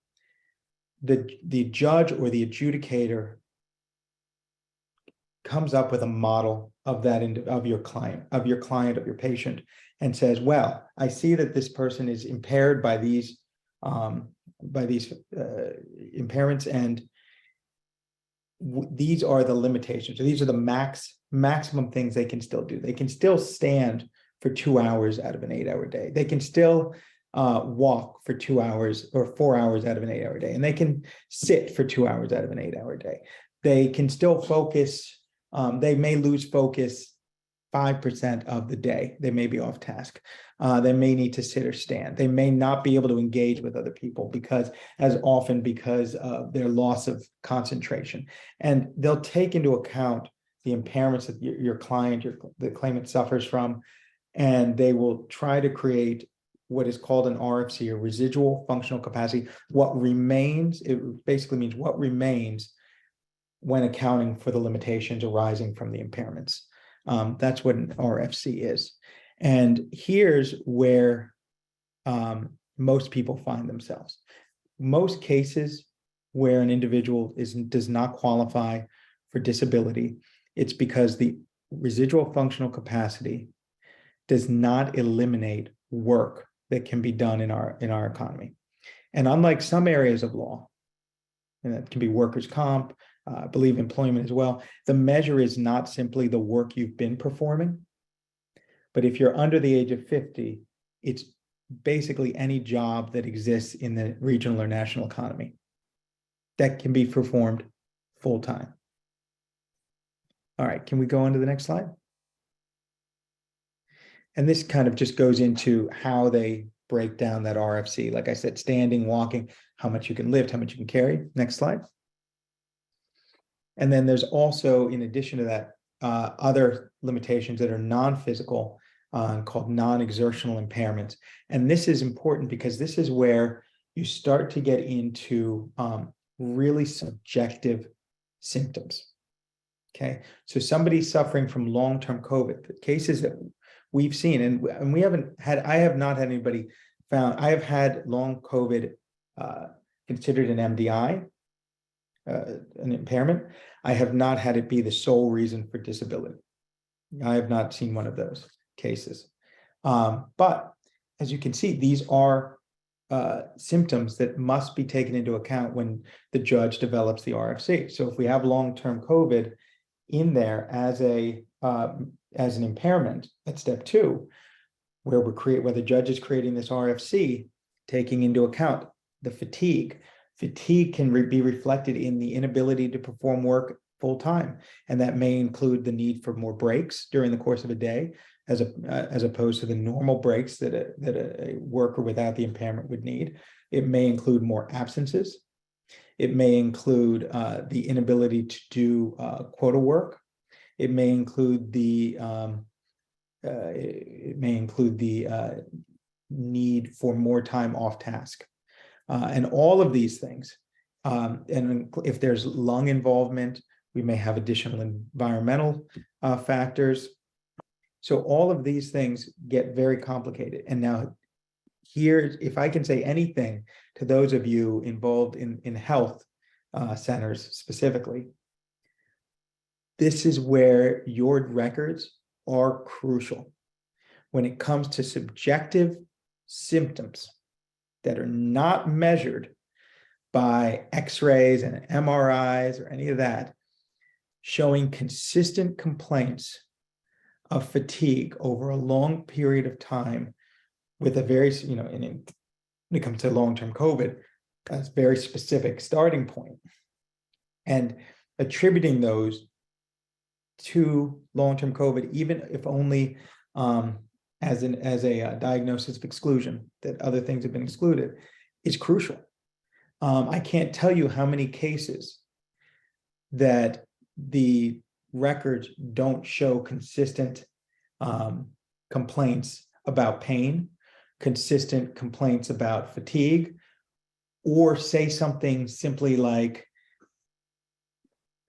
the judge or the adjudicator comes up with a model of your patient, and says, well, I see that this person is impaired by these impairments, and these are the limitations. So these are the maximum things they can still do. They can still stand for 2 hours out of an 8-hour day. They can still walk for 2 hours or 4 hours out of an 8-hour day, and they can sit for 2 hours out of an 8-hour day. They can still focus. They may lose focus 5% of the day. They may be off task. They may need to sit or stand. They may not be able to engage with other people because of their loss of concentration. And they'll take into account the impairments that the claimant suffers from, and they will try to create what is called an RFC, or residual functional capacity. What remains, it basically means what remains when accounting for the limitations arising from the impairments. That's what an RFC is. And here's where most people find themselves. Most cases where an individual does not qualify for disability, it's because the residual functional capacity does not eliminate work that can be done in our economy. And unlike some areas of law, and that can be workers' comp, I believe employment as well, the measure is not simply the work you've been performing, but if you're under the age of 50, it's basically any job that exists in the regional or national economy that can be performed full-time. All right, can we go on to the next slide? And this kind of just goes into how they break down that RFC. Like I said, standing, walking, how much you can lift, how much you can carry. Next slide. And then there's also, in addition to that, other limitations that are non-physical, called non-exertional impairments. And this is important because this is where you start to get into really subjective symptoms. Okay, so somebody suffering from long-term COVID, the cases that we've seen, and we haven't had, I have not had anybody found, I have had long COVID considered an MDI, an impairment. I have not had it be the sole reason for disability. I have not seen one of those cases. But as you can see, these are symptoms that must be taken into account when the judge develops the RFC. So if we have long-term COVID in there as an impairment at step 2, where the judge is creating this RFC, taking into account the fatigue. Fatigue can be reflected in the inability to perform work full time, and that may include the need for more breaks during the course of a day, as opposed to the normal breaks that a worker without the impairment would need. It may include more absences. It may include the inability to do quota work. It may include the need for more time off task, and all of these things. And if there's lung involvement, we may have additional environmental factors. So all of these things get very complicated. And now here, if I can say anything to those of you involved in health centers specifically, this is where your records are crucial when it comes to subjective symptoms that are not measured by X-rays and MRIs or any of that, showing consistent complaints of fatigue over a long period of time with a very, when it comes to long-term COVID, that's a very specific starting point. And attributing those to long-term COVID, even if only as a diagnosis of exclusion, that other things have been excluded, is crucial. I can't tell you how many cases that the records don't show consistent complaints about pain, consistent complaints about fatigue, or say something simply like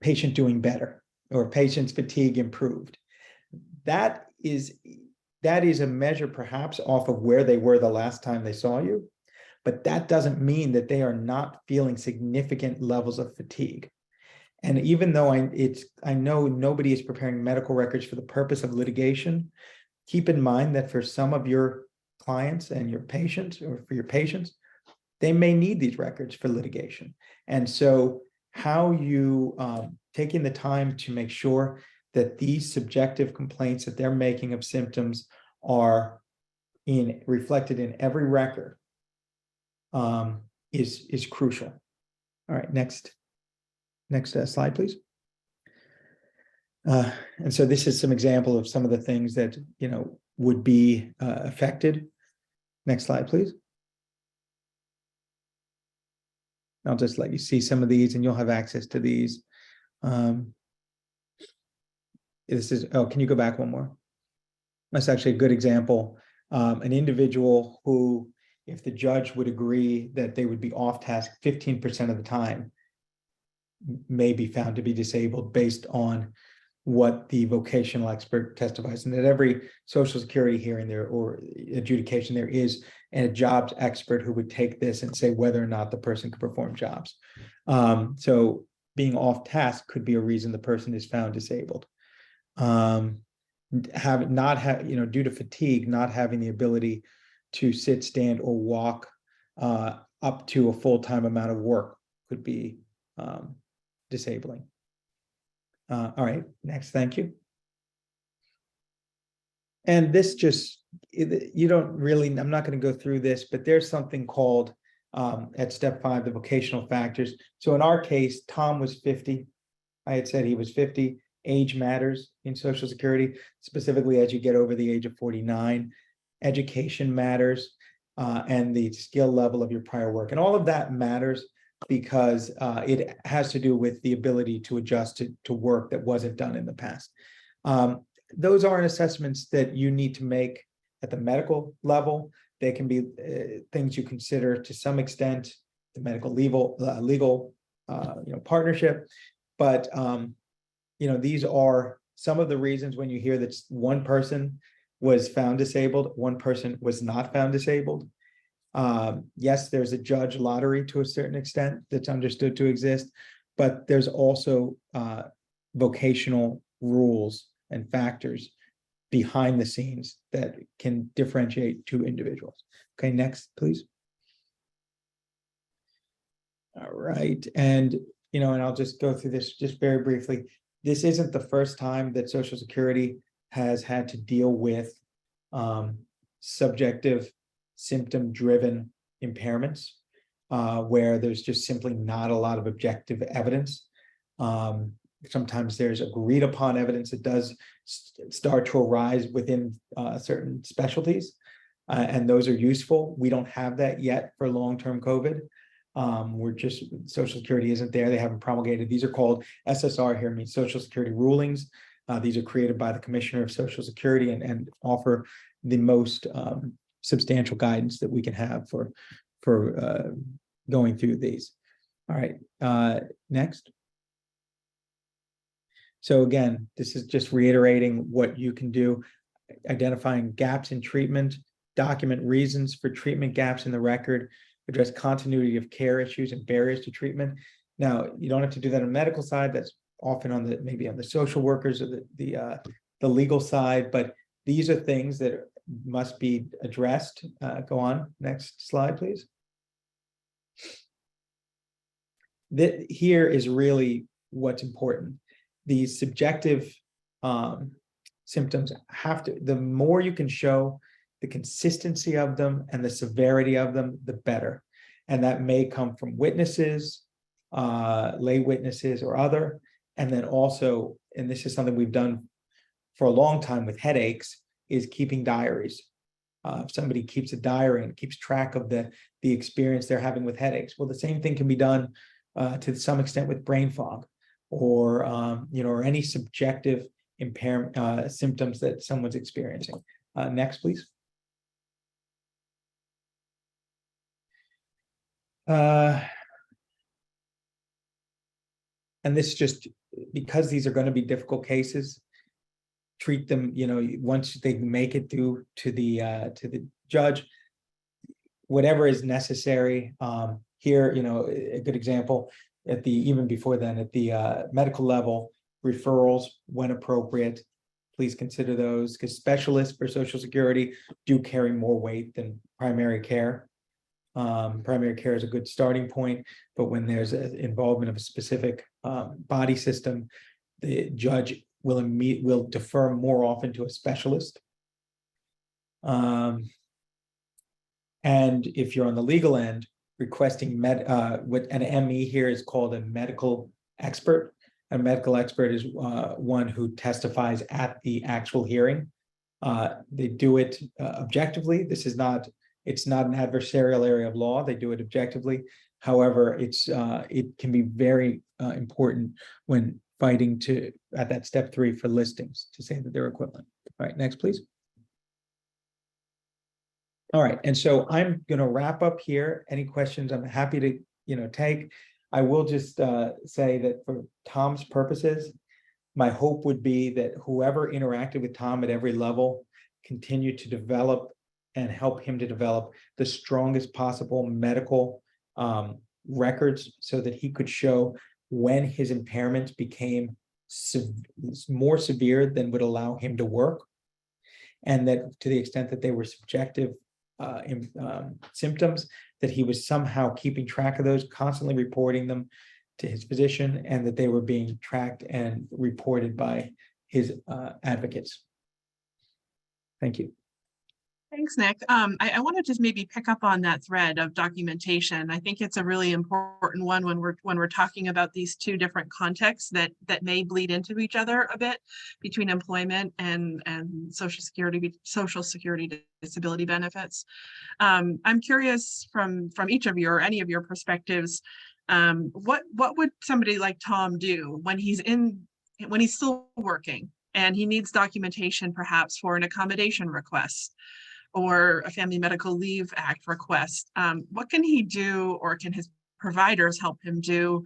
patient doing better or patient's fatigue improved. That is a measure perhaps off of where they were the last time they saw you, but that doesn't mean that they are not feeling significant levels of fatigue. And even though I know nobody is preparing medical records for the purpose of litigation, keep in mind that for some of your clients and your patients, or for your patients, they may need these records for litigation. And so how you taking the time to make sure that these subjective complaints that they're making of symptoms are reflected in every record is crucial. All right, next slide, please. And so this is some example of some of the things that would be affected. Next slide, please. I'll just let you see some of these, and you'll have access to these. Can you go back one more? That's actually a good example. An individual who, if the judge would agree that they would be off task 15% of the time, may be found to be disabled based on what the vocational expert testifies, and at every Social Security hearing there or adjudication, there is a jobs expert who would take this and say whether or not the person could perform jobs. So being off task could be a reason the person is found disabled. Due to fatigue, not having the ability to sit, stand, or walk up to a full-time amount of work could be disabling. All right, next, thank you. And this just, you don't really, I'm not going to go through this, but there's something called at step 5, the vocational factors. So in our case, Tom was 50. I had said he was 50. Age matters in Social Security, specifically as you get over the age of 49. Education matters, and the skill level of your prior work. And all of that matters because it has to do with the ability to adjust to work that wasn't done in the past. Those aren't assessments that you need to make at the medical level. They can be things you consider to some extent the medical legal partnership, but these are some of the reasons when you hear that one person was found disabled, one person was not found disabled. Yes, there's a judge lottery to a certain extent that's understood to exist, but there's also vocational rules and factors behind the scenes that can differentiate two individuals. Okay, next, please. All right, and I'll just go through this just very briefly. This isn't the first time that Social Security has had to deal with subjective symptom-driven impairments where there's just simply not a lot of objective evidence. Sometimes there's agreed upon evidence that does start to arise within certain specialties, and those are useful. We don't have that yet for long-term COVID. Social Security isn't there. They haven't promulgated. These are called SSR here, means Social Security rulings. These are created by the Commissioner of Social Security and offer the most substantial guidance that we can have for going through these. All right, next. So again, this is just reiterating what you can do, identifying gaps in treatment, document reasons for treatment gaps in the record, address continuity of care issues and barriers to treatment. Now, you don't have to do that on the medical side. That's often on maybe on the social workers or the legal side, but these are things that must be addressed. Go on, next slide, please. Here is really what's important. These subjective symptoms the more you can show the consistency of them and the severity of them, the better. And that may come from witnesses, lay witnesses or other. And then also, and this is something we've done for a long time with headaches, is keeping diaries. If somebody keeps a diary and keeps track of the experience they're having with headaches, well, the same thing can be done to some extent with brain fog or or any subjective impairment symptoms that someone's experiencing. Next, please. And this just because these are going to be difficult cases, treat them, once they make it through to the judge, whatever is necessary. Here, a good example even before then at the medical level, referrals when appropriate, please consider those, because specialists for Social Security do carry more weight than primary care. Primary care is a good starting point, but when there's an involvement of a specific body system, the judge will defer more often to a specialist. And if you're on the legal end, requesting what an ME here is called a medical expert. A medical expert is one who testifies at the actual hearing. They do it objectively. It's not an adversarial area of law. They do it objectively. However, it can be very important when fighting at that step 3 for listings to say that they're equivalent. All right, next, please. All right, and so I'm going to wrap up here. Any questions I'm happy to take. I will just say that for Tom's purposes, My hope would be that whoever interacted with Tom at every level continued to develop and help him to develop the strongest possible medical records so that he could show when his impairments became more severe than would allow him to work. And that to the extent that they were subjective symptoms, that he was somehow keeping track of those, constantly reporting them to his physician, and that they were being tracked and reported by his advocates. Thank you. Thanks, Nick. I want to just maybe pick up on that thread of documentation. I think it's a really important one when we're talking about these two different contexts that may bleed into each other a bit, between employment and Social Security disability benefits. I'm curious from each of you or any of your perspectives, what would somebody like Tom do when he's still working and he needs documentation perhaps for an accommodation request or a Family Medical Leave Act request? What can he do, or can his providers help him do,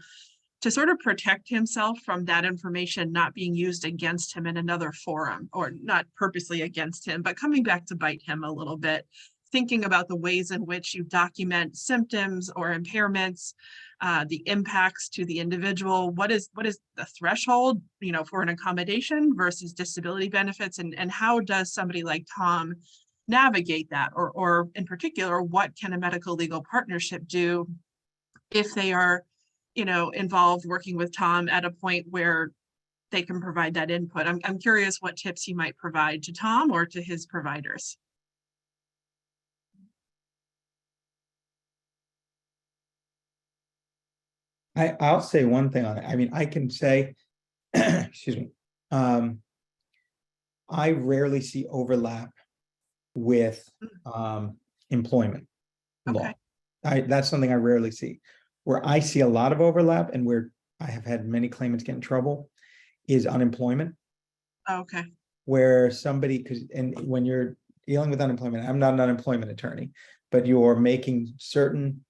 to sort of protect himself from that information not being used against him in another forum, or not purposely against him, but coming back to bite him a little bit, thinking about the ways in which you document symptoms or impairments, the impacts to the individual? What is the threshold, for an accommodation versus disability benefits, and how does somebody like Tom navigate that? Or in particular, what can a medical legal partnership do if they are, involved working with Tom at a point where they can provide that input? I'm curious what tips you might provide to Tom or to his providers. I'll say one thing on it. I mean, I can say, excuse me, I rarely see overlap with employment law. That's something I rarely see. Where I see a lot of overlap and where I have had many claimants get in trouble is unemployment. Okay. Where somebody, and when you're dealing with unemployment, I'm not an unemployment attorney, but you're making certain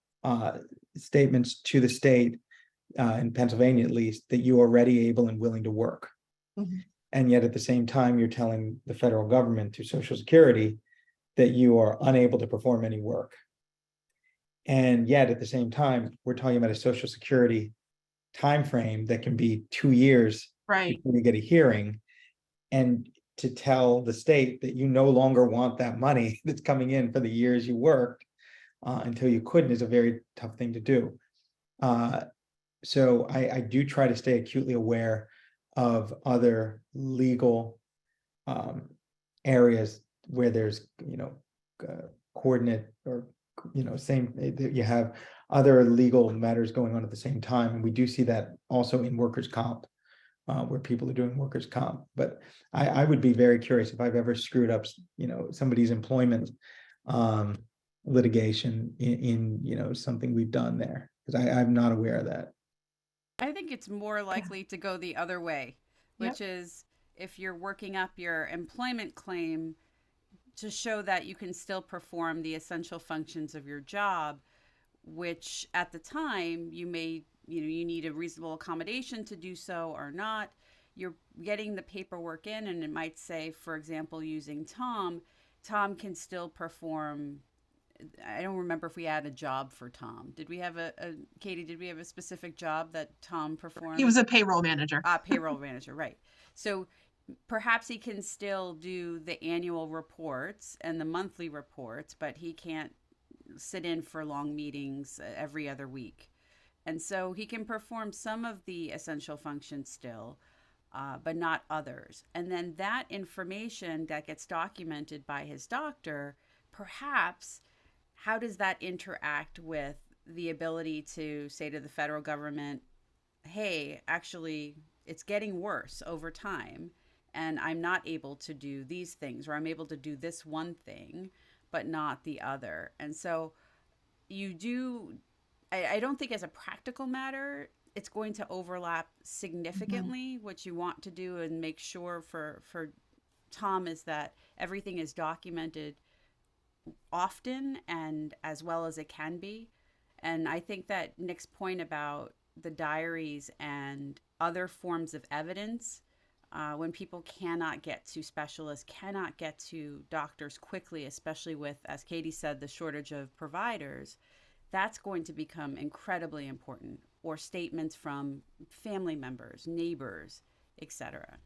statements to the state, in Pennsylvania at least, that you are ready, able, and willing to work. Mm-hmm. And yet at the same time, you're telling the federal government, to Social Security, that you are unable to perform any work. And yet at the same time, we're talking about a Social Security timeframe that can be 2 years Right. before you get a hearing. And to tell the state that you no longer want that money that's coming in for the years you worked until you couldn't is a very tough thing to do. So I do try to stay acutely aware of other legal areas where there's, coordinate or, you have other legal matters going on at the same time. And we do see that also in workers' comp, where people are doing workers' comp. But I would be very curious if I've ever screwed up, somebody's employment litigation in something we've done there, because I'm not aware of that. I think it's more likely to go the other way, which is if you're working up your employment claim to show that you can still perform the essential functions of your job, which at the time you may, you need a reasonable accommodation to do so or not. You're getting the paperwork in, and it might say, for example, using Tom can still perform. I don't remember if we had a job for Tom. Did we have Katie, did we have a specific job that Tom performed? He was a payroll manager. Payroll manager, right. So perhaps he can still do the annual reports and the monthly reports, but he can't sit in for long meetings every other week. And so he can perform some of the essential functions still, but not others. And then that information that gets documented by his doctor, perhaps, how does that interact with the ability to say to the federal government, hey, actually, it's getting worse over time, and I'm not able to do these things, or I'm able to do this one thing, but not the other. And so I don't think as a practical matter, it's going to overlap significantly. Mm-hmm. What you want to do and make sure for Tom is that everything is documented often and as well as it can be. And I think that Nick's point about the diaries and other forms of evidence when people cannot get to specialists, cannot get to doctors quickly, especially with, as Katie said, the shortage of providers, that's going to become incredibly important. Or statements from family members, neighbors, etc.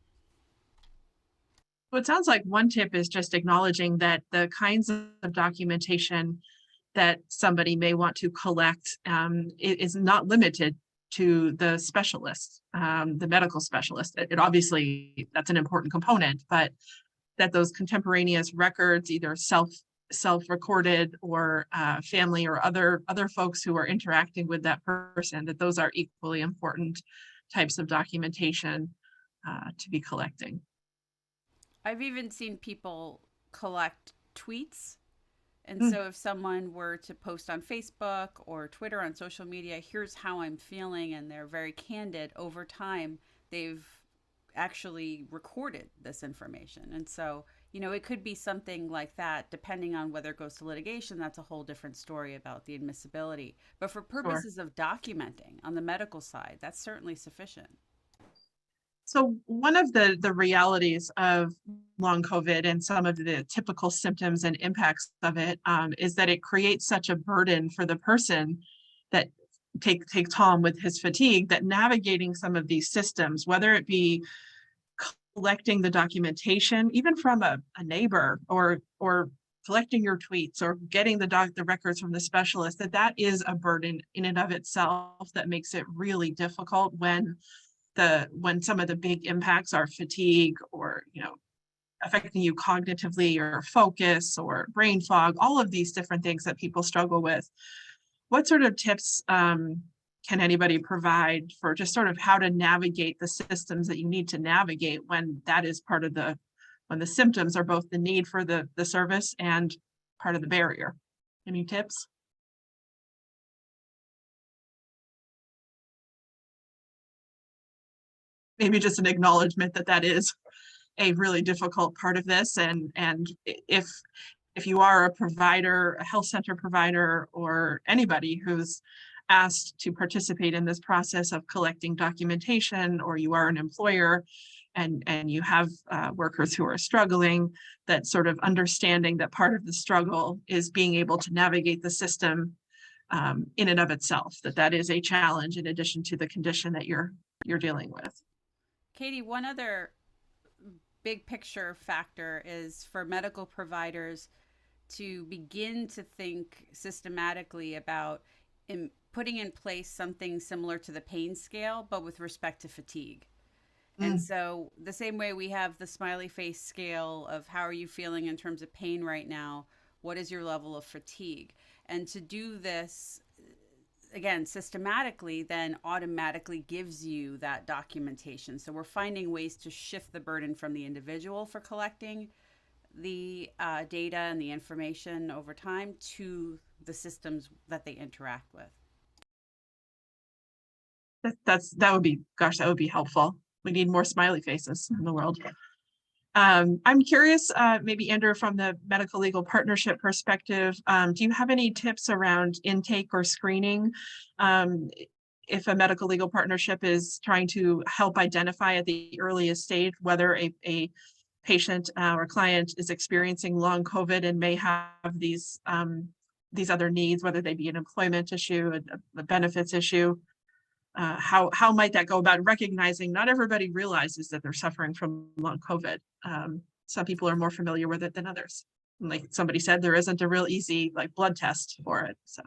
Well, it sounds like one tip is just acknowledging that the kinds of documentation that somebody may want to collect is not limited to the specialist, the medical specialist. It obviously, that's an important component, but that those contemporaneous records, either self-recorded or family or other folks who are interacting with that person, that those are equally important types of documentation to be collecting. I've even seen people collect tweets. And so if someone were to post on Facebook or Twitter, on social media, here's how I'm feeling, and they're very candid, over time, they've actually recorded this information. And so, you know, it could be something like that, depending on whether it goes to litigation. That's a whole different story about the admissibility. But for purposes of documenting on the medical side, that's certainly sufficient. So one of the realities of long COVID and some of the typical symptoms and impacts of it is that it creates such a burden for the person that take Tom with his fatigue, that navigating some of these systems, whether it be collecting the documentation, even from a neighbor, or collecting your tweets, or getting the records from the specialist, that is a burden in and of itself that makes it really difficult when some of the big impacts are fatigue, or, you know, affecting you cognitively, or focus, or brain fog, all of these different things that people struggle with. What sort of tips can anybody provide for just sort of how to navigate the systems that you need to navigate when that is part of when the symptoms are both the need for the service and part of the barrier? Any tips? Maybe just an acknowledgement that is a really difficult part of this. And if you are a provider, a health center provider, or anybody who's asked to participate in this process of collecting documentation, or you are an employer and you have workers who are struggling, that sort of understanding that part of the struggle is being able to navigate the system in and of itself, that is a challenge in addition to the condition that you're dealing with. Katie, one other big picture factor is for medical providers to begin to think systematically about putting in place something similar to the pain scale, but with respect to fatigue. And so the same way we have the smiley face scale of how are you feeling in terms of pain right now, what is your level of fatigue? And to do this, again, systematically, then automatically gives you that documentation. So we're finding ways to shift the burden from the individual for collecting the data and the information over time to the systems that they interact with. That would be helpful. We need more smiley faces in the world. I'm curious, maybe Andrew, from the medical legal partnership perspective, do you have any tips around intake or screening? If a medical legal partnership is trying to help identify at the earliest stage whether a patient or client is experiencing long COVID and may have these other needs, whether they be an employment issue, a benefits issue, how might that go about recognizing not everybody realizes that they're suffering from long COVID? Some people are more familiar with it than others. And like somebody said, there isn't a real easy blood test for it. So.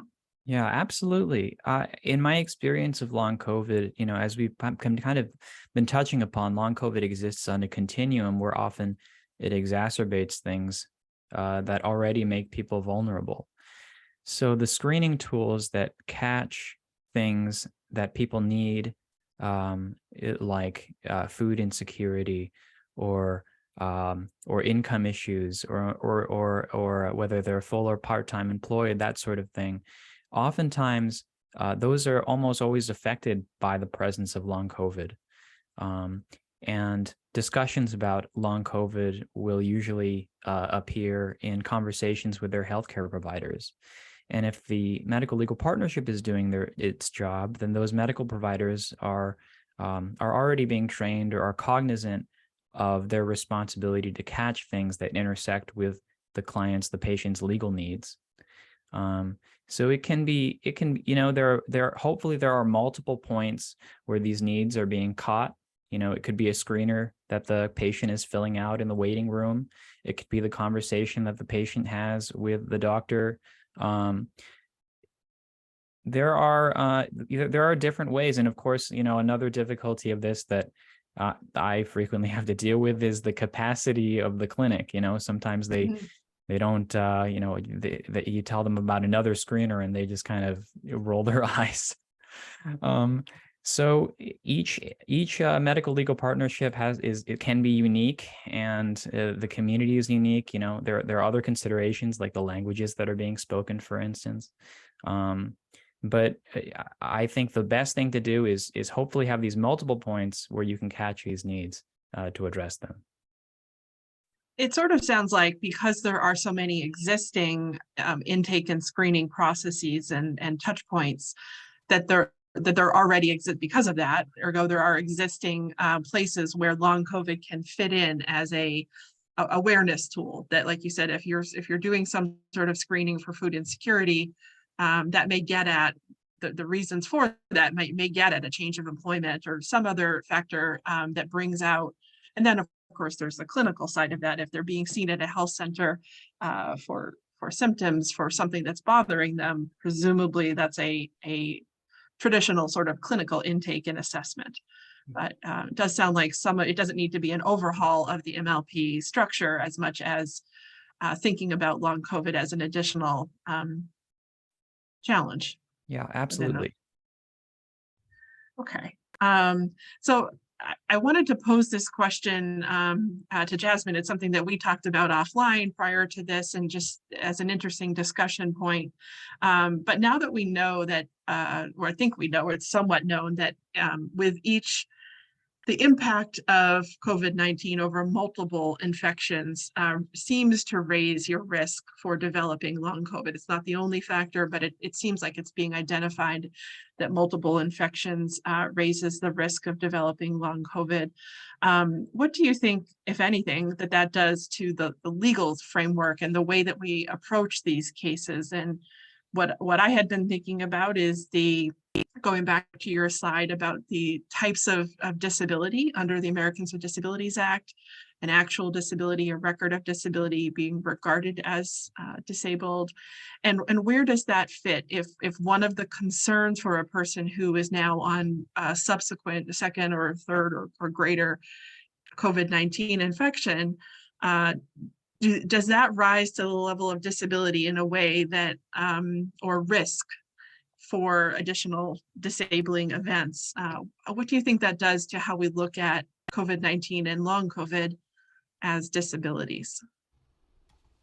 Yeah, absolutely. In my experience of long COVID, you know, as we've kind of been touching upon, long COVID exists on a continuum where often it exacerbates things that already make people vulnerable. So the screening tools that catch things that people need, like food insecurity or income issues, or whether they're full or part-time employed, that sort of thing. Oftentimes, those are almost always affected by the presence of long COVID. And discussions about long COVID will usually appear in conversations with their healthcare providers. And if the medical legal partnership is doing its job, then those medical providers are already being trained or are cognizant of their responsibility to catch things that intersect with the patient's legal needs. So it can, hopefully there are multiple points where these needs are being caught. It could be a screener that the patient is filling out in the waiting room. It could be the conversation that the patient has with the doctor. There are different ways. And of course, another difficulty of this that I frequently have to deal with is the capacity of the clinic. Sometimes they don't, you tell them about another screener and they just kind of roll their eyes. So each medical legal partnership it can be unique, and the community is unique. There are other considerations like the languages that are being spoken, for instance. But I think the best thing to do is hopefully have these multiple points where you can catch these needs to address them. It sort of sounds like because there are so many existing intake and screening processes and touch points that there already exist because of that. Ergo, there are existing places where long COVID can fit in as a awareness tool. That, like you said, if you're doing some sort of screening for food insecurity, that may get at the reasons for that. May get at a change of employment or some other factor that brings out. And then, of course, there's the clinical side of that. If they're being seen at a health center for symptoms for something that's bothering them, presumably that's a traditional sort of clinical intake and assessment. But it does sound like it doesn't need to be an overhaul of the MLP structure as much as thinking about long COVID as an additional challenge. Yeah, absolutely. Okay. So I wanted to pose this question to Jasmine. It's something that we talked about offline prior to this and just as an interesting discussion point. But now that we know that, or I think we know, or it's somewhat known that with the impact of COVID-19 over multiple infections seems to raise your risk for developing long COVID. It's not the only factor, but it seems like it's being identified that multiple infections raises the risk of developing long COVID. What do you think, if anything, that does to the legal framework and the way that we approach these cases? And what I had been thinking about is going back to your slide about the types of disability under the Americans with Disabilities Act, an actual disability, a record of disability being regarded as disabled. And where does that fit? If one of the concerns for a person who is now on a subsequent second or third or greater COVID-19 infection, does that rise to the level of disability in a way that, or risk for additional disabling events? What do you think that does to how we look at COVID-19 and long COVID as disabilities?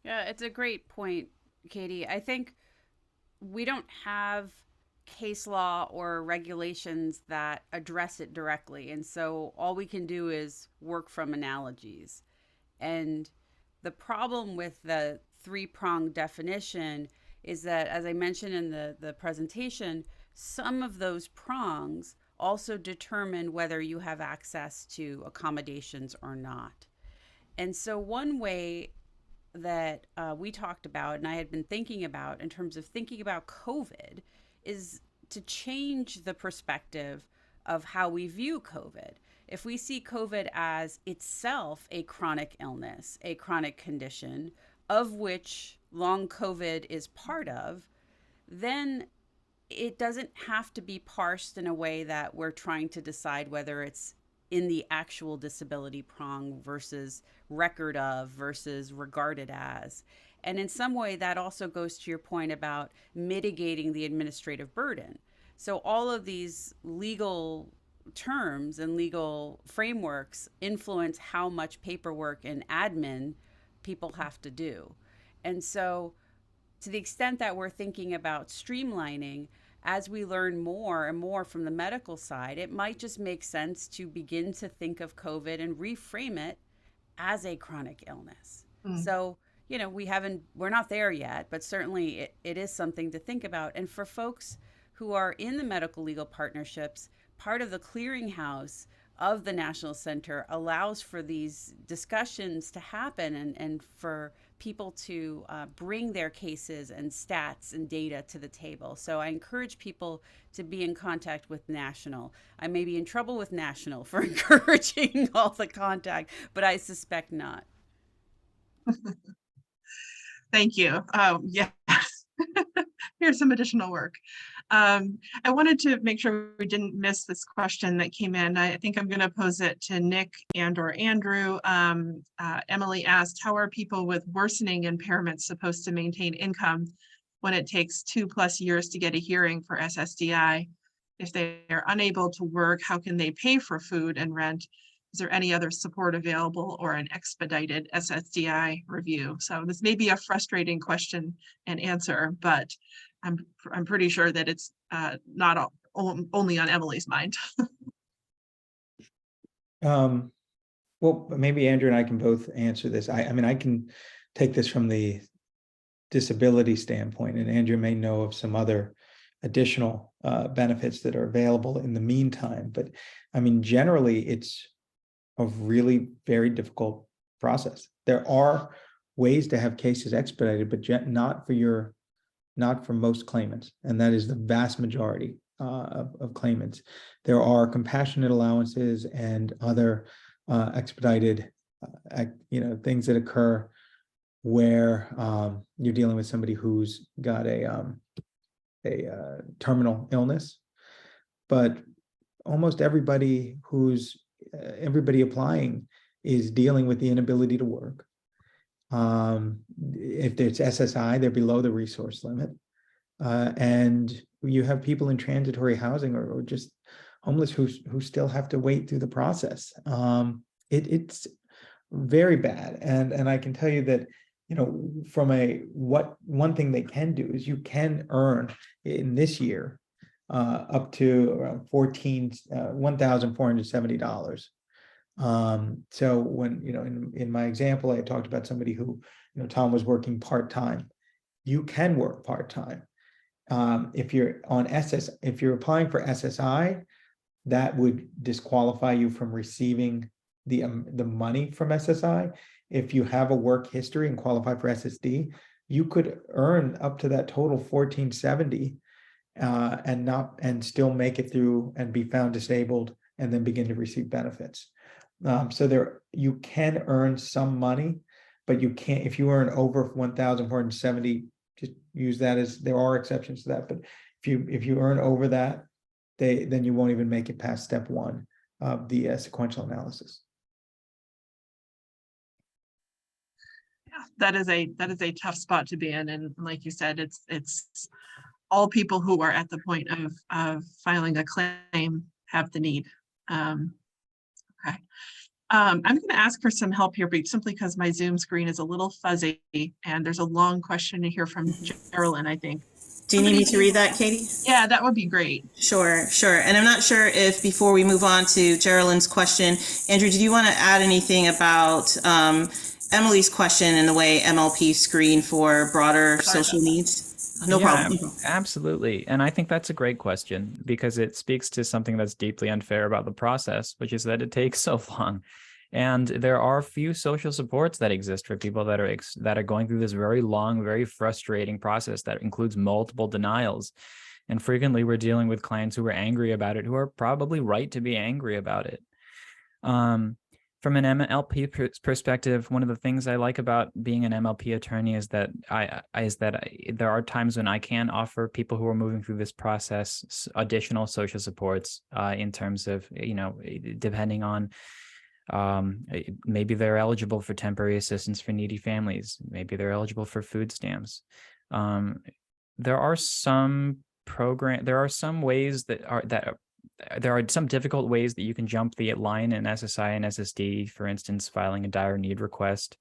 Yeah, it's a great point, Katie. I think we don't have case law or regulations that address it directly. And so all we can do is work from analogies. And the problem with the three-pronged definition is that, as I mentioned in the presentation, some of those prongs also determine whether you have access to accommodations or not. And so one way that we talked about, and I had been thinking about in terms of thinking about COVID, is to change the perspective of how we view COVID. If we see COVID as itself a chronic illness, a chronic condition, of which long COVID is part of, then it doesn't have to be parsed in a way that we're trying to decide whether it's in the actual disability prong versus record of versus regarded as. And in some way, that also goes to your point about mitigating the administrative burden. So all of these legal terms and legal frameworks influence how much paperwork and admin people have to do. And so to the extent that we're thinking about streamlining, as we learn more and more from the medical side, it might just make sense to begin to think of COVID and reframe it as a chronic illness. So, we're not there yet, but certainly it is something to think about. And for folks who are in the medical legal partnerships, part of the clearinghouse of the National Center allows for these discussions to happen and for people to bring their cases and stats and data to the table. So I encourage people to be in contact with National. I may be in trouble with National for encouraging all the contact, but I suspect not. Thank you. Yes. Here's some additional work. I wanted to make sure we didn't miss this question that came in. I think I'm going to pose it to Nick and/or Andrew. Emily asked, how are people with worsening impairments supposed to maintain income when it takes 2+ years to get a hearing for SSDI? If they are unable to work, how can they pay for food and rent? Is there any other support available or an expedited SSDI review? So this may be a frustrating question and answer, but I'm pretty sure that it's not only on Emily's mind. Well, maybe Andrew and I can both answer this. I mean, I can take this from the disability standpoint, and Andrew may know of some other additional benefits that are available in the meantime. But I mean, generally, it's a really very difficult process. There are ways to have cases expedited, but not for most claimants, and that is the vast majority of claimants. There are compassionate allowances and other expedited, things that occur where you're dealing with somebody who's got a terminal illness, but almost everybody applying is dealing with the inability to work. If it's SSI, they're below the resource limit. And you have people in transitory housing or just homeless who still have to wait through the process. It's very bad. And I can tell you that, from one thing they can do is you can earn in this year up to around $1,470. So when, in my example, I talked about somebody who, Tom was working part-time. You can work part-time. If you're applying for SSI, that would disqualify you from receiving the money from SSI. If you have a work history and qualify for SSD, you could earn up to that total $1,470 and still make it through and be found disabled and then begin to receive benefits. So you can earn some money, but you can't, if you earn over 1,470, just use that as, there are exceptions to that. But if you earn over that, then you won't even make it past step 1 of the sequential analysis. Yeah, that is a tough spot to be in. And like you said, it's all people who are at the point of filing a claim have the need. Okay. I'm going to ask for some help here, but simply because my Zoom screen is a little fuzzy and there's a long question here from Geraldine, I think. Do you need me to read that, Katie? Yeah, that would be great. Sure. And I'm not sure if before we move on to Geraldine's question, Andrew, did you want to add anything about Emily's question and the way MLP screen for broader social needs? No problem. Absolutely. And I think that's a great question because it speaks to something that's deeply unfair about the process, which is that it takes so long. And there are few social supports that exist for people that are going through this very long, very frustrating process that includes multiple denials. And frequently we're dealing with clients who are angry about it, who are probably right to be angry about it. From an MLP perspective, one of the things I like about being an MLP attorney is that there are times when I can offer people who are moving through this process additional social supports in terms of, depending on maybe they're eligible for temporary assistance for needy families. Maybe they're eligible for food stamps. There are some ways there are some difficult ways that you can jump the line in SSI and SSD, for instance, filing a dire need request.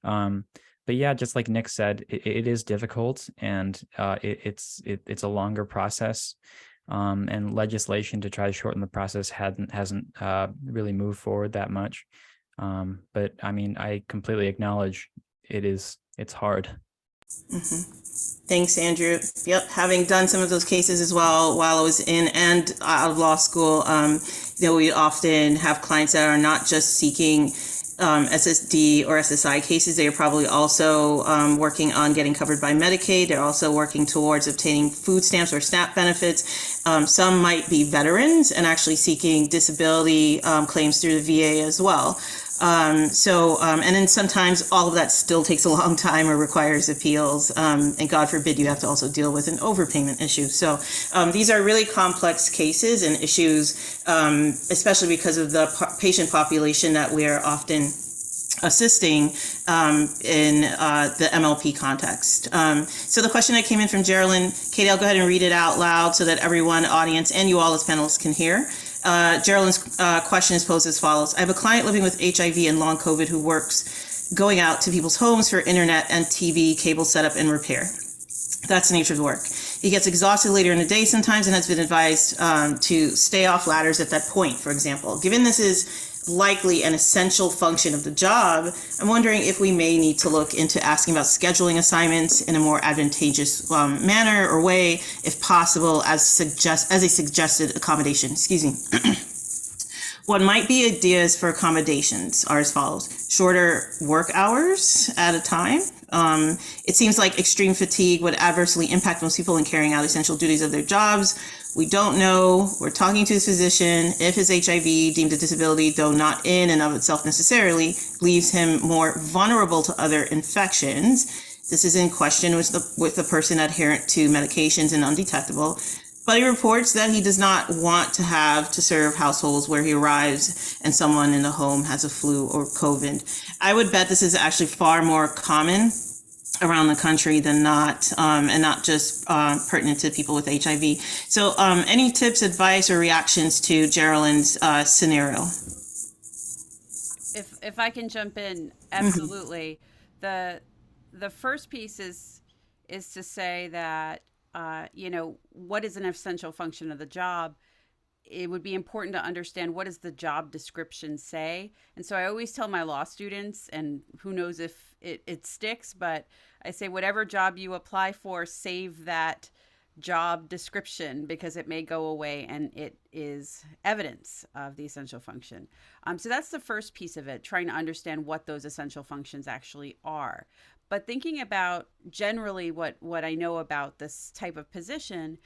But yeah, just like Nick said, it is difficult and it's a longer process. And legislation to try to shorten the process hasn't really moved forward that much. But I mean, I completely acknowledge it's hard. Mm-hmm. Thanks, Andrew. Yep, having done some of those cases as well while I was in and out of law school, we often have clients that are not just seeking SSD or SSI cases. They are probably also working on getting covered by Medicaid. They're also working towards obtaining food stamps or SNAP benefits. Some might be veterans and actually seeking disability claims through the VA as well. And then sometimes all of that still takes a long time or requires appeals. And God forbid you have to also deal with an overpayment issue. So these are really complex cases and issues, especially because of the patient population that we're often assisting in the MLP context. So the question that came in from Geraldine, Katie, I'll go ahead and read it out loud so that everyone, audience, and you all as panelists can hear. Geraldine's question is posed as follows. I have a client living with HIV and long COVID who works going out to people's homes for internet and TV cable setup and repair. That's the nature of the work. He gets exhausted later in the day sometimes and has been advised to stay off ladders at that point, for example. Given this is likely an essential function of the job, I'm wondering if we may need to look into asking about scheduling assignments in a more advantageous manner or way, if possible, as a suggested accommodation. Excuse me. What might be ideas for accommodations are as follows. Shorter work hours at a time. It seems like extreme fatigue would adversely impact most people in carrying out essential duties of their jobs. We don't know. We're talking to his physician. If his HIV, deemed a disability, though not in and of itself necessarily, leaves him more vulnerable to other infections. This is in question with the person adherent to medications and undetectable. But he reports that he does not want to have to serve households where he arrives and someone in the home has a flu or COVID. I would bet this is actually far more common around the country than not, and not just pertinent to people with HIV. So any tips, advice, or reactions to Geraldine's scenario? If I can jump in, absolutely. The first piece is to say that what is an essential function of the job? It would be important to understand, what does the job description say? And so I always tell my law students, and who knows if it sticks, but I say, whatever job you apply for, save that job description, because it may go away and it is evidence of the essential function. So that's the first piece of it, trying to understand what those essential functions actually are. But thinking about generally what I know about this type of position,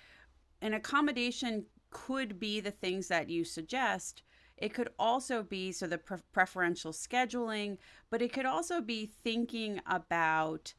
an accommodation could be the things that you suggest. It could also be the preferential scheduling, but it could also be thinking about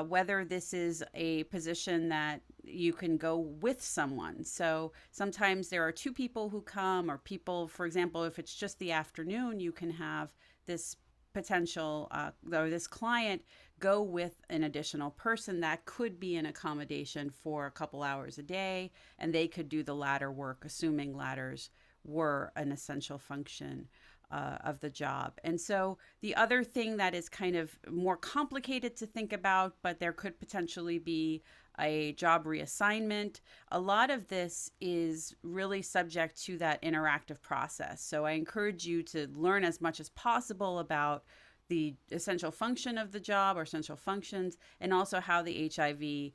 whether this is a position that you can go with someone. So sometimes there are two people who come, or people, for example, if it's just the afternoon, you can have this potential or this client go with an additional person. That could be an accommodation for a couple hours a day, and they could do the ladder work, assuming ladders were an essential function of the job. And so the other thing that is kind of more complicated to think about, but there could potentially be a job reassignment. A lot of this is really subject to that interactive process. So I encourage you to learn as much as possible about the essential function of the job, or essential functions, and also how the HIV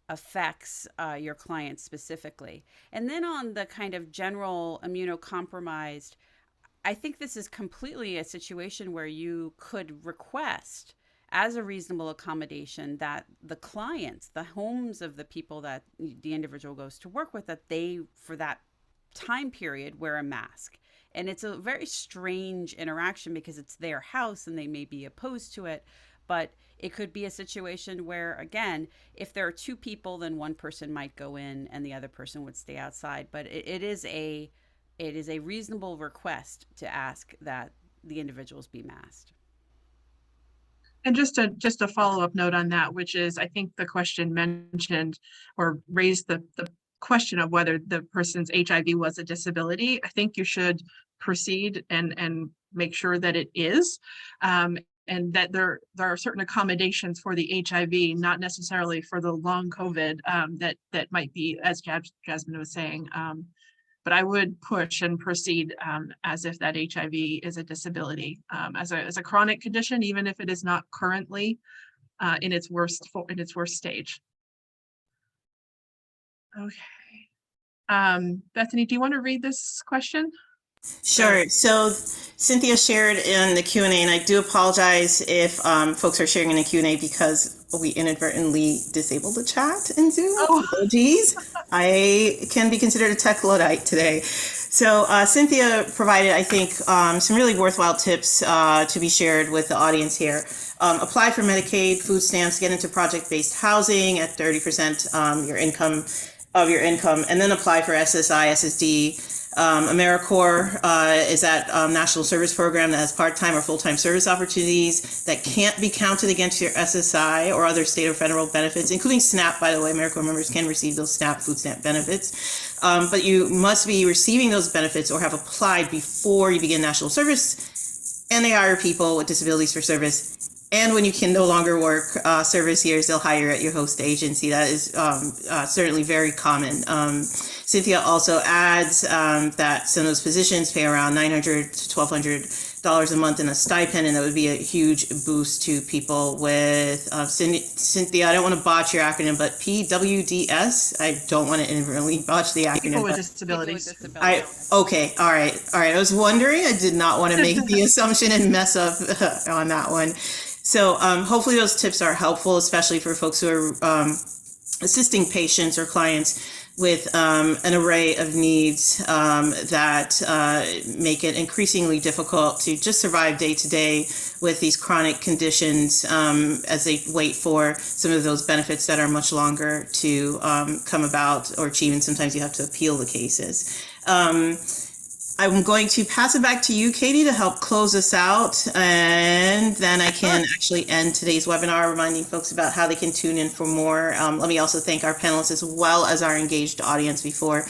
affects your client specifically. And then on the kind of general immunocompromised, I think this is completely a situation where you could request, as a reasonable accommodation, that the clients, the homes of the people that the individual goes to work with, that they, for that time period, wear a mask. And it's a very strange interaction because it's their house and they may be opposed to it. But it could be a situation where, again, if there are two people, then one person might go in and the other person would stay outside. But it is a reasonable request to ask that the individuals be masked. And just a follow-up note on that, which is, I think the question mentioned or raised the question of whether the person's HIV was a disability. I think you should proceed and make sure that it is, and that there are certain accommodations for the HIV, not necessarily for the long COVID, that might be, as Jasmine was saying. But I would push and proceed as if that HIV is a disability, as a chronic condition, even if it is not currently in its worst stage. Okay. Bethany, do you want to read this question? Sure. So Cynthia shared in the Q&A, and I do apologize if folks are sharing in the Q&A because we inadvertently disabled the chat in Zoom. Oh. Geez, I can be considered a tech Luddite today. So Cynthia provided, I think, some really worthwhile tips to be shared with the audience here. Apply for Medicaid, food stamps, get into project-based housing at 30% your income, and then apply for SSI, SSD. AmeriCorps is that national service program that has part-time or full-time service opportunities that can't be counted against your SSI or other state or federal benefits, including SNAP, by the way. AmeriCorps members can receive those SNAP food stamp benefits. But you must be receiving those benefits or have applied before you begin national service, and they hire people with disabilities for service. And when you can no longer work service years, they'll hire at your host agency. That is certainly very common. Cynthia also adds that some of those positions pay around $900 to $1,200 a month in a stipend, and that would be a huge boost to people with, Cynthia, I don't want to botch your acronym, but PWDS. I don't want to inadvertently botch the acronym. People with disabilities. Okay, all right. I was wondering. I did not want to make the assumption and mess up on that one. So hopefully those tips are helpful, especially for folks who are assisting patients or clients with an array of needs that make it increasingly difficult to just survive day to day with these chronic conditions as they wait for some of those benefits that are much longer to come about or achieve, and sometimes you have to appeal the cases. I'm going to pass it back to you, Katie, to help close us out, and then I can actually end today's webinar, reminding folks about how they can tune in for more. Let me also thank our panelists as well as our engaged audience before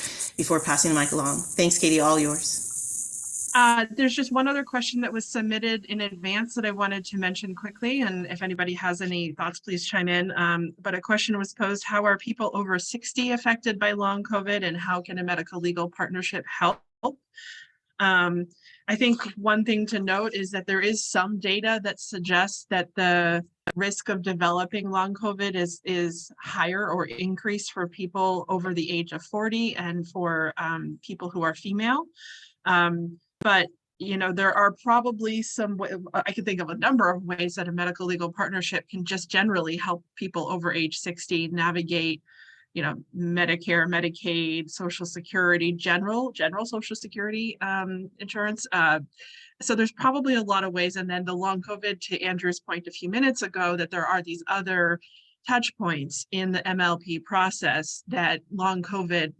passing the mic along. Thanks, Katie, all yours. There's just one other question that was submitted in advance that I wanted to mention quickly, and if anybody has any thoughts, please chime in. But a question was posed: how are people over 60 affected by long COVID, and how can a medical legal partnership help? I think one thing to note is that there is some data that suggests that the risk of developing long COVID is higher or increased for people over the age of 40 and for people who are female. But you know, there are probably I can think of a number of ways that a medical legal partnership can just generally help people over age 60 navigate, you know, Medicare, Medicaid, Social Security, general Social Security insurance. So there's probably a lot of ways. And then the long COVID, to Andrew's point a few minutes ago, that there are these other touch points in the MLP process that long COVID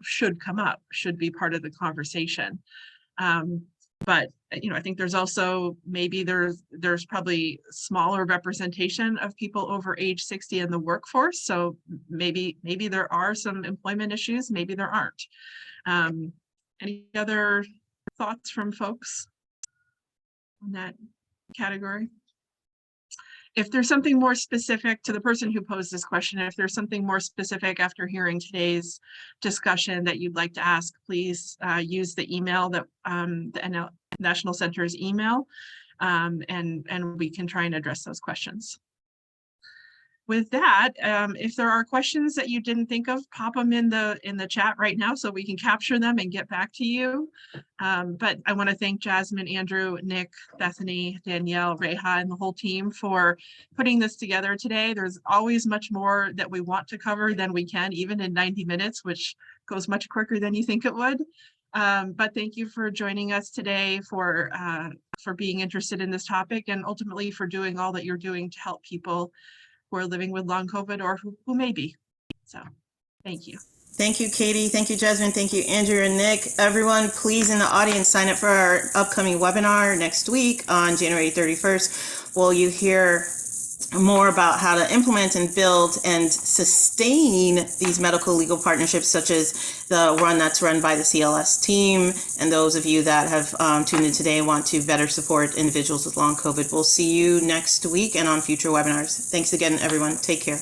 should come up, should be part of the conversation. But you know, I think there's also there's probably smaller representation of people over age 60 in the workforce. So maybe there are some employment issues, maybe there aren't. Any other thoughts from folks on that category? If there's something more specific to the person who posed this question, if there's something more specific after hearing today's discussion that you'd like to ask, please use the email that the National Center's email, and we can try and address those questions. With that, if there are questions that you didn't think of, pop them in the chat right now so we can capture them and get back to you. But I want to thank Jasmine, Andrew, Nick, Bethany, Danielle, Reha, and the whole team for putting this together today. There's always much more that we want to cover than we can, even in 90 minutes, which goes much quicker than you think it would. But thank you for joining us today, for being interested in this topic, and ultimately for doing all that you're doing to help people who are living with long COVID or who may be. So thank you. Thank you, Katie. Thank you, Jasmine. Thank you, Andrew and Nick. Everyone, please, in the audience, sign up for our upcoming webinar next week on January 31st. Will you hear more about how to implement and build and sustain these medical legal partnerships, such as the one that's run by the CLS team, and those of you that have tuned in today and want to better support individuals with long COVID. We'll see you next week and on future webinars. Thanks again, everyone. Take care.